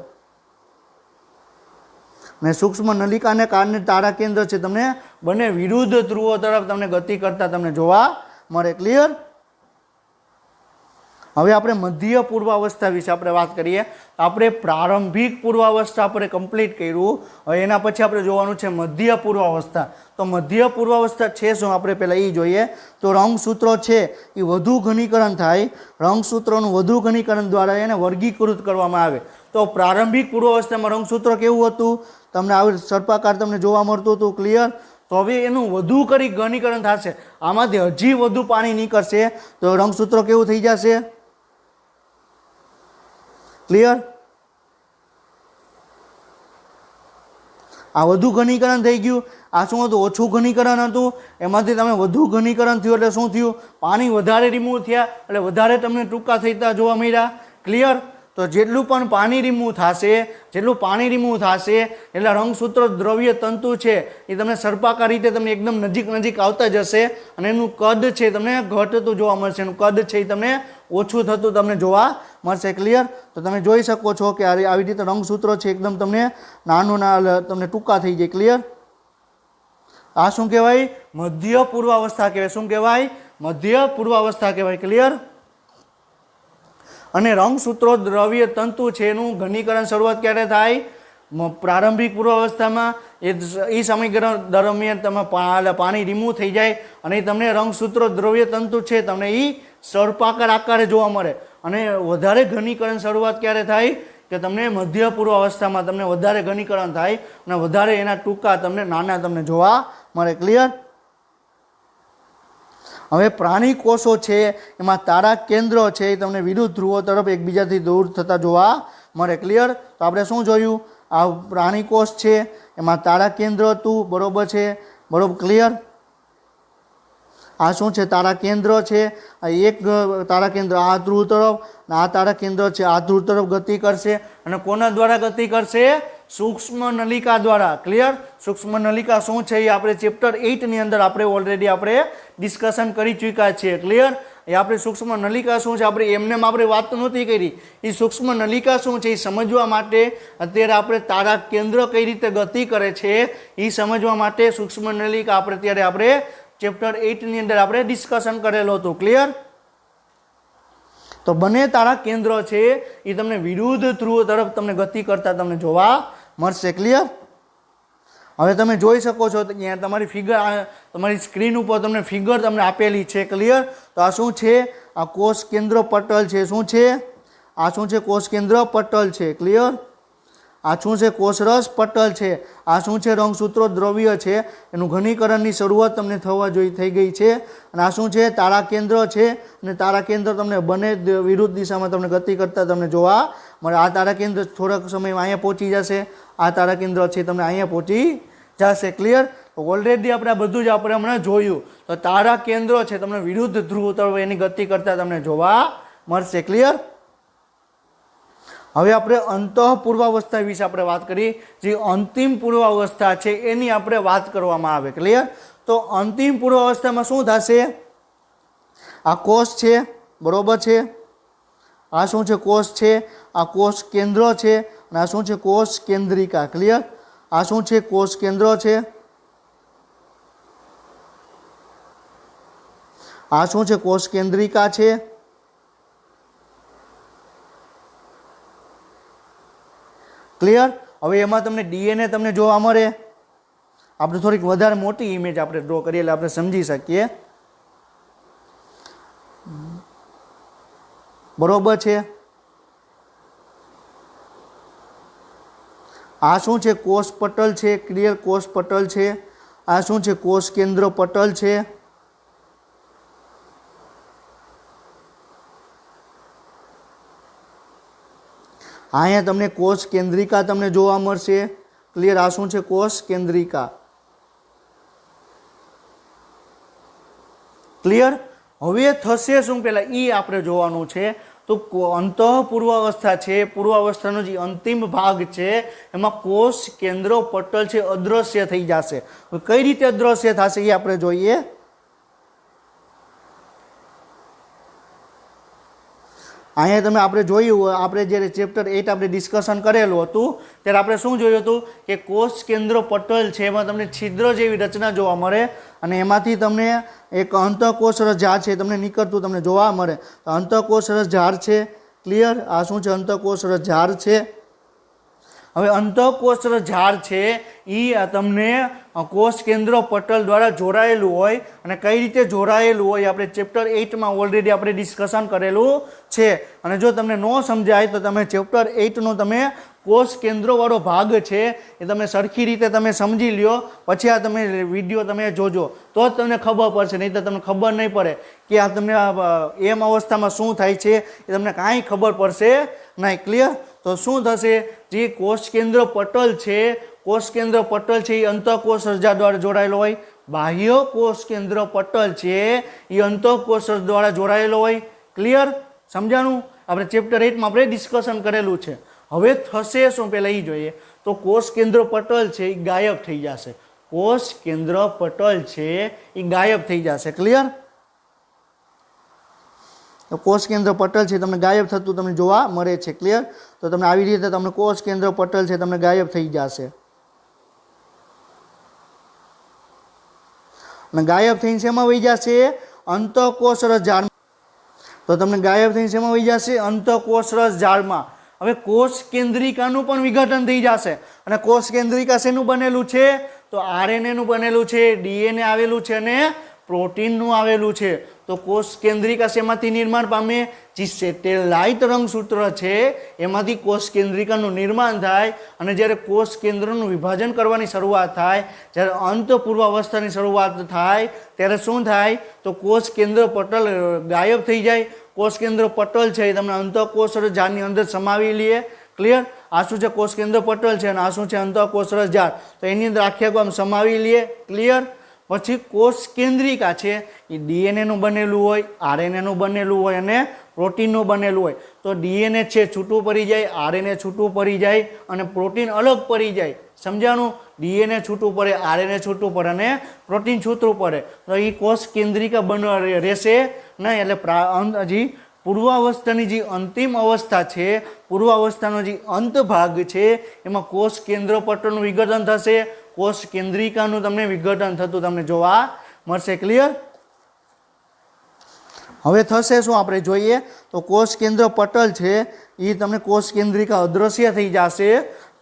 અને સૂક્ષ્મ નલિકાને કારણે તારા કેન્દ્ર છે તમને બંને વિરુદ્ધ ધ્રુવો તરફ તમને ગતિ કરતા તમને જોવા મળે. ક્લિયર? હવે આપણે મધ્ય પૂર્વાવસ્થા વિશે આપણે વાત કરીએ. આપણે પ્રારંભિક પૂર્વાવસ્થા આપણે કમ્પ્લીટ કર્યું. હવે એના પછી આપણે જોવાનું છે મધ્ય પૂર્વાવસ્થા. તો મધ્ય પૂર્વાવસ્થા છે શું? આપણે પહેલાં એ જોઈએ. તો રંગસૂત્રો છે એ વધુ ઘનીકરણ થાય. રંગસૂત્રોનું વધુ ઘનીકરણ દ્વારા એને વર્ગીકૃત કરવામાં આવે. તો પ્રારંભિક પૂર્વાવસ્થામાં રંગસૂત્ર કેવું હતું? તમને આવી સર્પાકાર તમને જોવા મળતું હતું. ક્લિયર? તો હવે એનું વધુ કરી ઘનીકરણ થશે, આમાંથી હજી વધુ પાણી નીકળશે તો રંગસૂત્ર કેવું થઈ જશે? ક્લિયર? આ વધુ ઘનીકરણ થઈ ગયું. આ શું હતું? ઓછું ઘનીકરણ હતું. એમાંથી તમે વધુ ઘનીકરણ થયું એટલે શું થયું? પાણી વધારે રિમૂવ થયા એટલે વધારે તમને ટૂંકા થતા જોવા મળ્યા. ક્લિયર? તો જેટલું પણ પાણી રિમૂવ થશે એટલે રંગસૂત્ર દ્રવ્ય તંતુ છે એ તમને સર્પાકાર રીતે તમને એકદમ નજીક આવતા જશે અને એનું કદ છે તમને ઘટતું જોવા મળશે. એનું કદ છે એ તમને ઓછું થતું તમને જોવા મળશે. ક્લિયર? તો તમે જોઈ શકો છો કે આવી રીતે રંગસૂત્રો છે એકદમ તમને નાનું તમને ટૂંકા થઈ જાય. ક્લિયર? આ શું કહેવાય? મધ્ય પૂર્વાવસ્થા કહેવાય. શું કહેવાય? મધ્ય પૂર્વાવસ્થા કહેવાય. ક્લિયર? અને રંગસૂત્રો દ્રવ્ય તંતુ છે એનું ઘનીકરણ શરૂઆત ક્યારે થાય? પ્રારંભિક પૂર્વાવસ્થામાં. એ સમય દરમિયાન તમે પાણી રિમૂવ થઈ જાય અને તમને રંગસૂત્રો દ્રવ્ય તંતુ છે તમને એ સર્પાકાર આકારે જોવા મળે. અને વધારે ઘનીકરણ શરૂઆત ક્યારે થાય? કે તમને મધ્ય પૂર્વાવસ્થામાં તમને વધારે ઘનીકરણ થાય અને વધારે એના ટૂંકા તમને નાના તમને જોવા મળે. ક્લિયર? હવે પ્રાણી કોષો છે એમાં તારા કેન્દ્ર છે એ તમને વિરુદ્ધ ધ્રુવો તરફ એકબીજાથી દૂર થતા જોવા મળે. ક્લિયર? તો આપણે શું જોયું? આ પ્રાણી કોષ છે એમાં તારા કેન્દ્ર હતું. બરોબર છે? બરોબર. ક્લિયર? આ શું છે? તારા કેન્દ્ર છે. આ એક તારા કેન્દ્ર આ ધ્રુવ તરફ અને આ તારા કેન્દ્ર છે આ ધ્રુવ તરફ ગતિ કરશે. અને કોના દ્વારા ગતિ કરશે? સૂક્ષ્મ નલિકા દ્વારા. ક્લિયર? સૂક્ષ્મ નલિકા શું છે એ આપણે ચેપ્ટર 8 ની અંદર આપણે ઓલરેડી આપણે ડિસ્કશન કરી ચૂક્યા છીએ. ક્લિયર? એ આપણે સૂક્ષ્મ નલિકા શું છે આપણે એમને આપણે વાત નહોતી કરી. એ સૂક્ષ્મ નલિકા શું છે એ સમજવા માટે અત્યારે આપણે તારા કેન્દ્ર કઈ રીતે ગતિ કરે છે એ સમજવા માટે સૂક્ષ્મ નલિકા આપણે ચેપ્ટર 8 ની અંદર આપણે ડિસ્કશન કરેલું હતું. ક્લિયર? તો બંને તારા કેન્દ્ર છે એ તમને વિરુદ્ધ ધ્રુવ તરફ તમને ગતિ કરતા તમને જોવા મળશે. ક્લિયર? હવે તમે જોઈ શકો છો અહીંયા તમારી ફિગર તમારી સ્ક્રીન ઉપર તમને ફિગર તમને આપેલી છે. ક્લિયર? તો આ શું છે? આ કોષ કેન્દ્ર પટલ છે. શું છે? આ શું છે? કોષ કેન્દ્ર પટલ છે. ક્લિયર? આ શું છે? કોષરસ પટલ છે. આ શું છે? રંગસૂત્રો દ્રવ્ય છે એનું ઘનીકરણની શરૂઆત તમને થઈ ગઈ છે. અને આ શું છે? તારા કેન્દ્ર છે અને તારા કેન્દ્ર તમને બંને વિરુદ્ધ દિશામાં તમને ગતિ કરતા તમને જોવા મળે. આ તારા કેન્દ્ર થોડાક સમયમાં અહીંયા પહોંચી જશે. આ તારા કેન્દ્ર છે તમને અહીંયા પહોંચી જશે. ક્લિયર? ઓલરેડી આપણે બધું જ આપણે હમણાં જોયું. તો તારા કેન્દ્ર છે તમને વિરુદ્ધ ધ્રુવ તરફ એની ગતિ કરતા તમને જોવા મળશે. ક્લિયર? હવે આપણે અંતઃ પૂર્વાવસ્થા વિશે આપણે વાત કરી. જે અંતિમ પૂર્વાવસ્થા છે એની આપણે વાત કરવામાં આવે. ક્લિયર? તો અંતિમ પૂર્વાવસ્થામાં શું થશે? આ કોષ છે. બરોબર છે? આ શું છે? કોષ છે. આ કોષ કેન્દ્ર છે અને આ શું છે? કોષ કેન્દ્રિકા. ક્લિયર? આ શું છે? કોષ કેન્દ્ર છે. આ શું છે? કોષ કેન્દ્રિકા છે. ક્લિયર? હવે એમાં તમને ડીએનએ તમને જોવા મળે. આપણે થોડીક વધારે મોટી ઇમેજ આપણે ડ્રો કરીએ એટલે આપણે સમજી શકીએ. બરોબર છે? આ શું છે? કોષ પટલ છે. ક્લિયર? કોષ પટલ છે. આ શું છે? કોષ કેન્દ્ર પટલ છે. અહીંયા તમને કોષ કેન્દ્રિકા તમને જોવા મળશે. ક્લિયર? આ શું છે? કોષ કેન્દ્રિકા. ક્લિયર? હવે થશે શું? પહેલા ઈ આપણે જોવાનું છે. તો અંતઃપૂર્વાવસ્થા છે, પૂર્વાવસ્થાનો જે અંતિમ ભાગ છે એમાં કોષ કેન્દ્ર પટલ છે અદ્રશ્ય થઈ જશે. કઈ રીતે અદ્રશ્ય થશે એ આપણે જોઈએ. અહીંયા તમે આપણે જોયું, આપણે જ્યારે ચેપ્ટર 8 આપણે ડિસ્કશન કરેલું હતું ત્યારે આપણે શું જોયું હતું કે કોષ કેન્દ્ર પટલ છે એમાં તમને છિદ્ર જેવી રચના જોવા મળે અને એમાંથી તમને એક અંતઃકોષરસ ઝાડ છે તમને નીકળતું તમને જોવા મળે. અંતઃકોષરસ ઝાડ છે. ક્લિયર? આ શું છે? અંતઃકોષરસ ઝાડ છે. હવે અંતઃકોષરસ ઝાડ છે એ તમને કોષ કેન્દ્ર પટલ દ્વારા જોડાયેલું હોય અને કઈ રીતે જોડાયેલું હોય આપણે ચેપ્ટર 8માં ઓલરેડી આપણે ડિસ્કશન કરેલું છે. અને જો તમને ન સમજાય તો તમે ચેપ્ટર 8નો તમે કોષ કેન્દ્રવાળો ભાગ છે એ તમે સરખી રીતે તમે સમજી લ્યો, પછી આ તમે વિડીયો તમે જોજો તો જ તમને ખબર પડશે. નહીં તો તમને ખબર નહીં પડે કે આ તમને એમ અવસ્થામાં શું થાય છે એ તમને કાંઈ ખબર પડશે નહીં. ક્લિયર? તો શું થશે? જે કોષ કેન્દ્ર પટલ છે, કોષ કેન્દ્ર પટલ છે એ અંતઃકોષરસ ઝાડ દ્વારા જોડાયેલો હોય. બાહ્ય કોષ કેન્દ્ર પટલ છે એ અંતઃકોષરસ દ્વારા જોડાયેલો હોય. ક્લિયર? સમજાણું? આપણે ચેપ્ટર 8માં આપણે ડિસ્કશન કરેલું છે. હવે થશે શું પહેલાં એ જોઈએ. તો કોષ કેન્દ્ર પટલ છે એ ગાયબ થઈ જશે. કોષ કેન્દ્ર પટલ છે એ ગાયબ થઈ જશે. ક્લિયર? તો કોષ કેન્દ્ર પટલ છે તમને ગાયબ થતું તમને જોવા મળે છે. ક્લિયર? તો તમને આવી રીતે તમને કોષ કેન્દ્ર પટલ છે તમને ગાયબ થઈ જશે. અને ગાયબ થઈને શેમાં વહી જશે? અંતઃકોષરસ ઝાડ. તો તમને ગાયબ થઈને શેમાં વહી જશે? અંતઃકોષરસ ઝાડમાં. હવે કોષ કેન્દ્રિકાનું પણ વિઘટન થઈ જશે. અને કોષ કેન્દ્રિકા શેનું બનેલું છે? તો RNA નું બનેલું છે, DNA આવેલું છે અને પ્રોટીનનું આવેલું છે. તો કોષ કેન્દ્રિકા શેમાંથી નિર્માણ પામે? જે સેટેલાઇટ રંગસૂત્ર છે એમાંથી કોષ કેન્દ્રિકાનું નિર્માણ થાય. અને જ્યારે કોષ કેન્દ્રનું વિભાજન કરવાની શરૂઆત થાય, જ્યારે અંતઃપૂર્વાવસ્થાની શરૂઆત થાય ત્યારે શું થાય? તો કોષ કેન્દ્ર પટલ ગાયબ થઈ જાય. કોષ કેન્દ્ર પટલ છે એ તમને અંતઃકોષરસ ઝાડની અંદર સમાવી લે. ક્લિયર? આ શું છે? કોષ કેન્દ્ર પટલ છે અને આ શું છે? અંતઃકોષરસ ઝાડ. તો એની અંદર આખે આમ સમાવી લે. ક્લિયર? પછી કોષ કેન્દ્રિકા છે એ DNA નું બનેલું હોય, RNA નું બનેલું હોય અને પ્રોટીનનું બનેલું હોય. તો DNA છે છૂટું પડી જાય, RNA છૂટું પડી જાય અને પ્રોટીન અલગ પડી જાય. સમજાણું? DNA છૂટું પડે, RNA છૂટું પડે અને પ્રોટીન છૂટું પડે. તો એ કોષ કેન્દ્રિકા રહેશે નહીં. એટલે હજી પૂર્વાવસ્થાની જે અંતિમ અવસ્થા છે, પૂર્વાવસ્થાનો જે અંત ભાગ છે એમાં કોષ કેન્દ્ર પટલનું વિઘટન થશે. કોષ કેન્દ્રિકાનું તમને વિઘટન થતું તમને જોવા મળશે. ક્લિયર? હવે થશે શું આપણે જોઈએ. તો કોષ કેન્દ્ર પટલ છે એ તમને કોષ કેન્દ્રિકા અદ્રશ્ય થઈ જશે.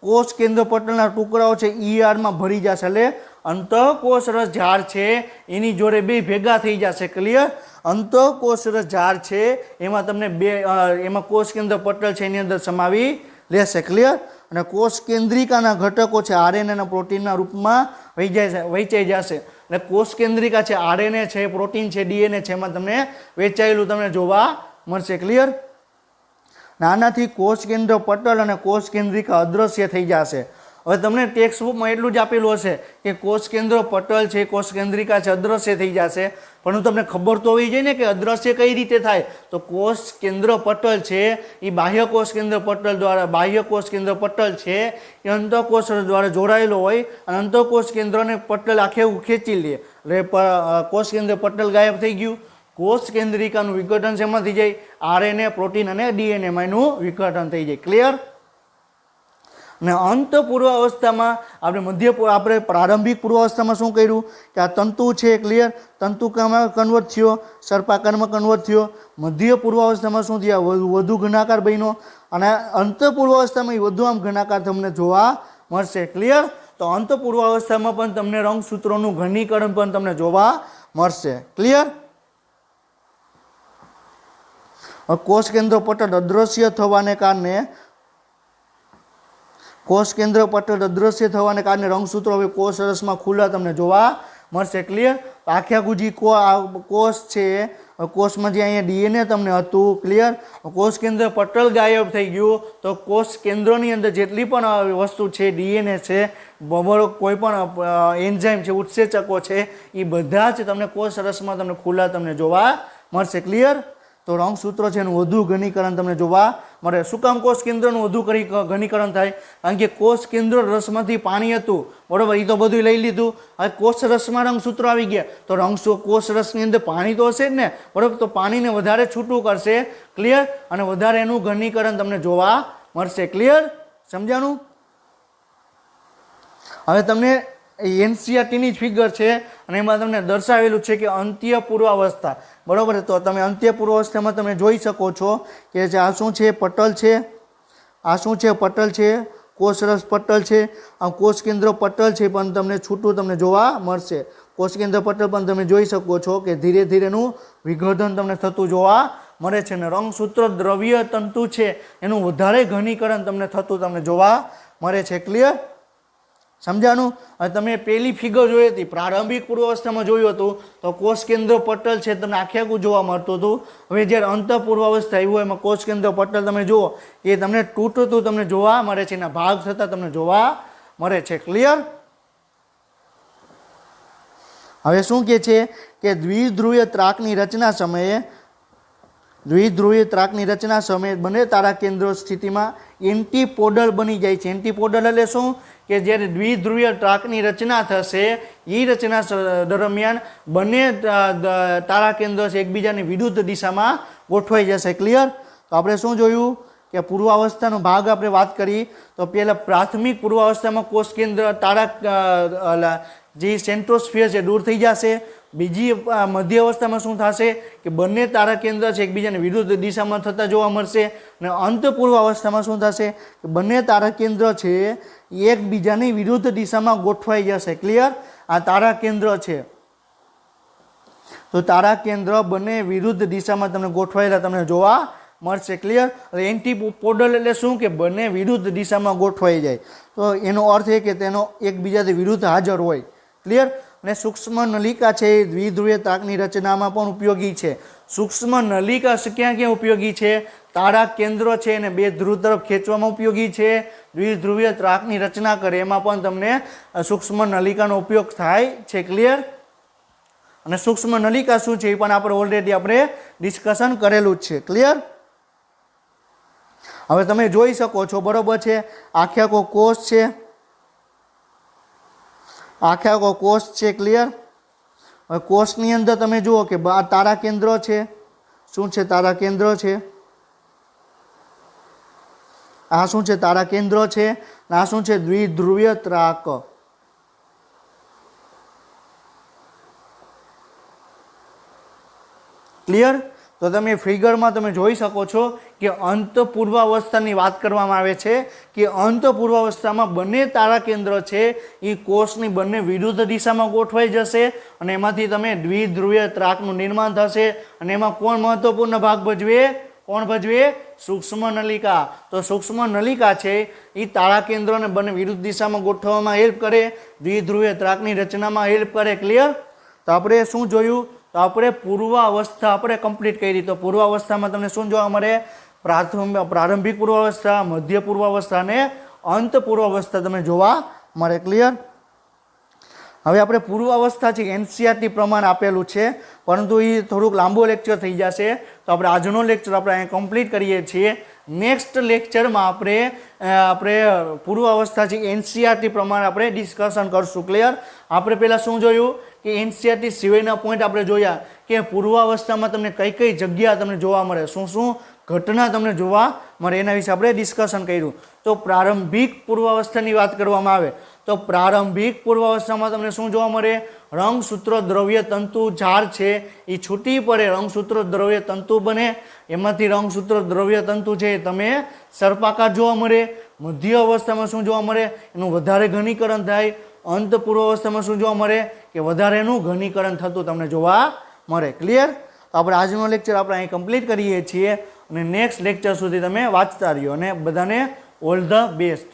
કોષ કેન્દ્ર પટલના ટુકડાઓ છે ERમાં ભરી જશે. એટલે અંતઃકોષરસ ઝાડ છે એની જોડે બે ભેગા થઈ જશે. ક્લિયર? અંતઃકોષરસ ઝાડ છે એમાં તમને એમાં કોષ કેન્દ્ર પટલ છે એની અંદર સમાવી લેશે. ક્લિયર? અને કોષ કેન્દ્રિકાના ઘટકો છે RNA અને પ્રોટીનના રૂપમાં વહેંચાઈ જશે. એટલે કોષ કેન્દ્રિકા છે, RNA છે, પ્રોટીન છે, DNA છે એમાં તમને વહેંચાયેલું તમને જોવા મળશે. ક્લિયર? આનાથી કોષ કેન્દ્ર પટલ અને કોષ કેન્દ્રિકા અદ્રશ્ય થઈ જશે. હવે તમને ટેક્સ્ટ બુકમાં એટલું જ આપેલું હશે કે કોષ કેન્દ્ર પટલ છે, કોષ કેન્દ્રિકા છે અદ્રશ્ય થઈ જશે. પણ તમને ખબર તો હોવી જોઈએ ને કે અદ્રશ્ય કઈ રીતે થાય. તો કોષ કેન્દ્ર પટલ છે એ બાહ્ય કોષ કેન્દ્ર પટલ દ્વારા, બાહ્ય કોષ કેન્દ્ર પટલ છે એ અંતઃકોષ દ્વારા જોડાયેલો હોય અને અંતઃકોષ કેન્દ્રને પટલ આખે ખેંચી લે. એટલે કોષ કેન્દ્ર પટલ ગાયબ થઈ ગયું. કોષ કેન્દ્રિકાનું વિઘટન શેમાં થઈ જાય? RNA, પ્રોટીન અને DNA માં એનું વિઘટન થઈ જાય. ક્લિયર? અને અંત પૂર્વાવસ્થામાં આપણે પ્રારંભિક પૂર્વાવસ્થામાં શું કર્યું કે આ તંતુ છે. ક્લિયર? તંતુકામાં કન્વર્ટ થયો, સર્પાકારમાં કન્વર્ટ થયો. મધ્ય પૂર્વાવસ્થામાં શું થયા? વધુ ઘનાકાર બન્યો. અને અંત પૂર્વાવસ્થામાં વધુ આમ ઘનાકાર તમને જોવા મળશે. ક્લિયર? તો અંત પૂર્વાવસ્થામાં પણ તમને રંગસૂત્રોનું ઘનીકરણ પણ તમને જોવા મળશે. ક્લિયર? કોષ કેન્દ્ર પટલ અદ્રશ્ય થવાને કારણે કોષ કેન્દ્ર પટલ અદૃશ્ય થવાને કારણે રંગસૂત્રો હવે કોષ રસમાં ખુલ્લા તમને જોવા મળશે. ક્લિયર? આખે આખું જે કોષ છે, કોષમાં જે અહીંયા ડીએનએ તમને હતું, ક્લિયર, કોષ કેન્દ્ર પટલ ગાયબ થઈ ગયું. તો કોષ કેન્દ્રોની અંદર જેટલી પણ વસ્તુ છે, ડીએનએ છે, કોઈ પણ એન્ઝાઇમ છે, ઉત્સેચકો છે, એ બધા જ તમને કોષ રસમાં તમને ખુલ્લા તમને જોવા મળશે. ક્લિયર? તો રંગસૂત્રો છે એનું વધુ ઘનીકરણ તમને જોવા મળે. શું કામ કોષ કેન્દ્રનું વધુ ઘનીકરણ થાય? કારણ કે કોષ કેન્દ્ર રસમાંથી પાણી હતું, બરોબર, એ તો બધું લઈ લીધું. હવે કોષ રસમાં રંગસૂત્રો આવી ગયા, તો કોષ રસની અંદર પાણી તો હશે જ ને, બરોબર, તો પાણીને વધારે છૂટું કરશે. ક્લિયર? અને વધારે એનું ઘનીકરણ તમને જોવા મળશે. ક્લિયર? સમજાણું? હવે તમને એનસીઆરટીની જ ફિગર છે અને એમાં તમને દર્શાવેલું છે કે અંત્ય પૂર્વાવસ્થા, બરોબર. તો તમે અંત્ય પૂર્વાવસ્થામાં તમે જોઈ શકો છો કે આ શું છે? પટલ છે. આ શું છે? પટલ છે. કોષરસ પટલ છે. આ કોષ કેન્દ્ર પટલ છે પણ તમને છૂટું તમને જોવા મળશે. કોષ કેન્દ્ર પટલ પણ તમે જોઈ શકો છો કે ધીરે ધીરેનું વિઘટન તમને થતું જોવા મળે છે. અને રંગસૂત્ર દ્રવ્ય તંતુ છે એનું વધારે ઘનીકરણ તમને થતું તમને જોવા મળે છે. ક્લિયર? સમજાણું? હવે તમે પેલી ફિગર જોઈ હતી, પ્રારંભિક પૂર્વાવસ્થામાં જોયું હતું તો કોષ કેન્દ્ર પટલ છે તમને આખે આખું જોવા મળતું હતું. હવે જ્યારે અંત પૂર્વાવસ્થા આવ્યું એમાં કોષ કેન્દ્ર પટલ તમે જુઓ એ તમને તૂટતું તમને જોવા મળે છે, એના ભાગ થતા તમને જોવા મળે છે. ક્લિયર? હવે શું કહે છે કે દ્વિધ્રુવીય ત્રાકની રચના સમયે બંને તારા કેન્દ્રો સ્થિતિમાં એન્ટીપોડલ બની જાય છે. એન્ટીપોડલ એટલે શું? કે જ્યારે દ્વિધ્રુવીય ત્રાકની રચના થશે એ રચના દરમિયાન બંને તારા કેન્દ્રો છે એકબીજાની વિરુદ્ધ દિશામાં ગોઠવાઈ જશે. ક્લિયર? તો આપણે શું જોયું કે પૂર્વાવસ્થાનો ભાગ આપણે વાત કરી તો પહેલાં પ્રાથમિક પૂર્વાવસ્થામાં કોષ કેન્દ્ર તારા જે સેન્ટ્રોસ્ફિયર છે દૂર થઈ જશે. બીજી મધ્ય અવસ્થામાં શું થશે કે બંને તારા કેન્દ્ર છે એકબીજાની વિરુદ્ધ દિશામાં થતા જોવા મળશે. અને અંત પૂર્વ અવસ્થામાં શું થશે કે બંને તારા કેન્દ્ર છે એકબીજાની વિરુદ્ધ દિશામાં ગોઠવાઈ જશે. ક્લિયર? આ તારા કેન્દ્ર છે તો તારા કેન્દ્ર બંને વિરુદ્ધ દિશામાં તમને ગોઠવાયેલા તમને જોવા મળશે. ક્લિયર? એન્ટીપોડલ એટલે શું કે બંને વિરુદ્ધ દિશામાં ગોઠવાઈ જાય. તો એનો અર્થ એ કે તેનો એકબીજાથી વિરુદ્ધ હાજર હોય. ક્લિયર? અને સૂક્ષ્મ નલિકા છે એ દ્વિધ્રુવીય ત્રાકની રચનામાં પણ ઉપયોગી છે. સૂક્ષ્મ નલિકા ક્યાં ક્યાં ઉપયોગી છે? તારા કેન્દ્રો છે એને બે ધ્રુવ તરફ ખેંચવામાં ઉપયોગી છે. દ્વિધ્રુવીય ત્રાકની રચના કરે એમાં પણ તમને સૂક્ષ્મ નલિકાનો ઉપયોગ થાય છે. ક્લિયર? અને સૂક્ષ્મ નલિકા શું છે એ પણ આપણે ઓલરેડી ડિસ્કશન કરેલું જ છે. ક્લિયર? હવે તમે જોઈ શકો છો, બરોબર છે, આખે આખો કોષ છે, આખે આખો કોષ છે. ક્લિયર? હવે કોષની અંદર તમે જુઓ કે તારા કેન્દ્ર છે. શું છે? તારા કેન્દ્ર છે. આ શું છે? તારા કેન્દ્ર છે. આ શું છે? દ્વિધ્રુવીય ત્રાક. ક્લિયર? તો તમે ફિગરમાં તમે જોઈ શકો છો કે અંત પૂર્વાવસ્થાની વાત કરવામાં આવે છે કે અંત પૂર્વાવસ્થામાં બંને તારા કેન્દ્ર છે એ કોષની બંને વિરુદ્ધ દિશામાં ગોઠવાઈ જશે અને એમાંથી તમે દ્વિધ્રુવીય ત્રાકનું નિર્માણ થશે. અને એમાં કોણ મહત્વપૂર્ણ ભાગ ભજવે? કોણ ભજવે? સૂક્ષ્મ નલિકા. તો સૂક્ષ્મ નલિકા છે એ તારા કેન્દ્રોને બંને વિરુદ્ધ દિશામાં ગોઠવવામાં હેલ્પ કરે, દ્વિધ્રુવીય ત્રાકની રચનામાં હેલ્પ કરે. ક્લિયર? તો આપણે શું જોયું? તો આપણે પૂર્વાવસ્થા આપણે કમ્પ્લીટ કરી. તો પૂર્વાવસ્થામાં તમને શું જોવા મળે? પ્રારંભિક પૂર્વાવસ્થા, મધ્ય પૂર્વાવસ્થા અને અંત પૂર્વાવસ્થા તમને જોવા મળે. ક્લિયર? હવે આપણે પૂર્વાવસ્થા છે એનસીઆરટી પ્રમાણે આપેલું છે પરંતુ એ થોડુંક લાંબો લેક્ચર થઈ જશે તો આપણે આજનો લેક્ચર આપણે અહીંયા કમ્પ્લીટ કરીએ છીએ. નેક્સ્ટ લેક્ચરમાં આપણે પૂર્વાવસ્થા છે એનસીઆરટી પ્રમાણે આપણે ડિસ્કશન કરશું. ક્લિયર? આપણે પહેલાં શું જોયું કે એનસીઆરટી સિવાયના પોઈન્ટ આપણે જોયા કે પૂર્વાવસ્થામાં તમને કઈ કઈ જગ્યા તમને જોવા મળે, શું શું ઘટના તમને જોવા મળે, એના વિશે આપણે ડિસ્કશન કર્યું. તો પ્રારંભિક પૂર્વાવસ્થાની વાત કરવામાં આવે તો પ્રારંભિક પૂર્વાવસ્થામાં તમને શું જોવા મળે? રંગસૂત્ર દ્રવ્ય તંતુ ઝાડ છે એ છૂટી પડે, રંગસૂત્ર દ્રવ્ય તંતુ બને, એમાંથી રંગસૂત્ર દ્રવ્ય તંતુ છે તમે સર્પાકાર જોવા મળે. મધ્ય અવસ્થામાં શું જોવા મળે? એનું વધારે ઘનીકરણ થાય. અંત પૂર્વાવસ્થામાં શું જોવા મળે? કે વધારે એનું ઘનીકરણ થતું તમને જોવા મળે. ક્લિયર? તો આપણે આજનો લેક્ચર આપણે અહીં કમ્પ્લીટ કરીએ છીએ અને નેક્સ્ટ લેક્ચર સુધી તમે વાંચતા રહ્યો અને બધાને ઓલ ધ બેસ્ટ.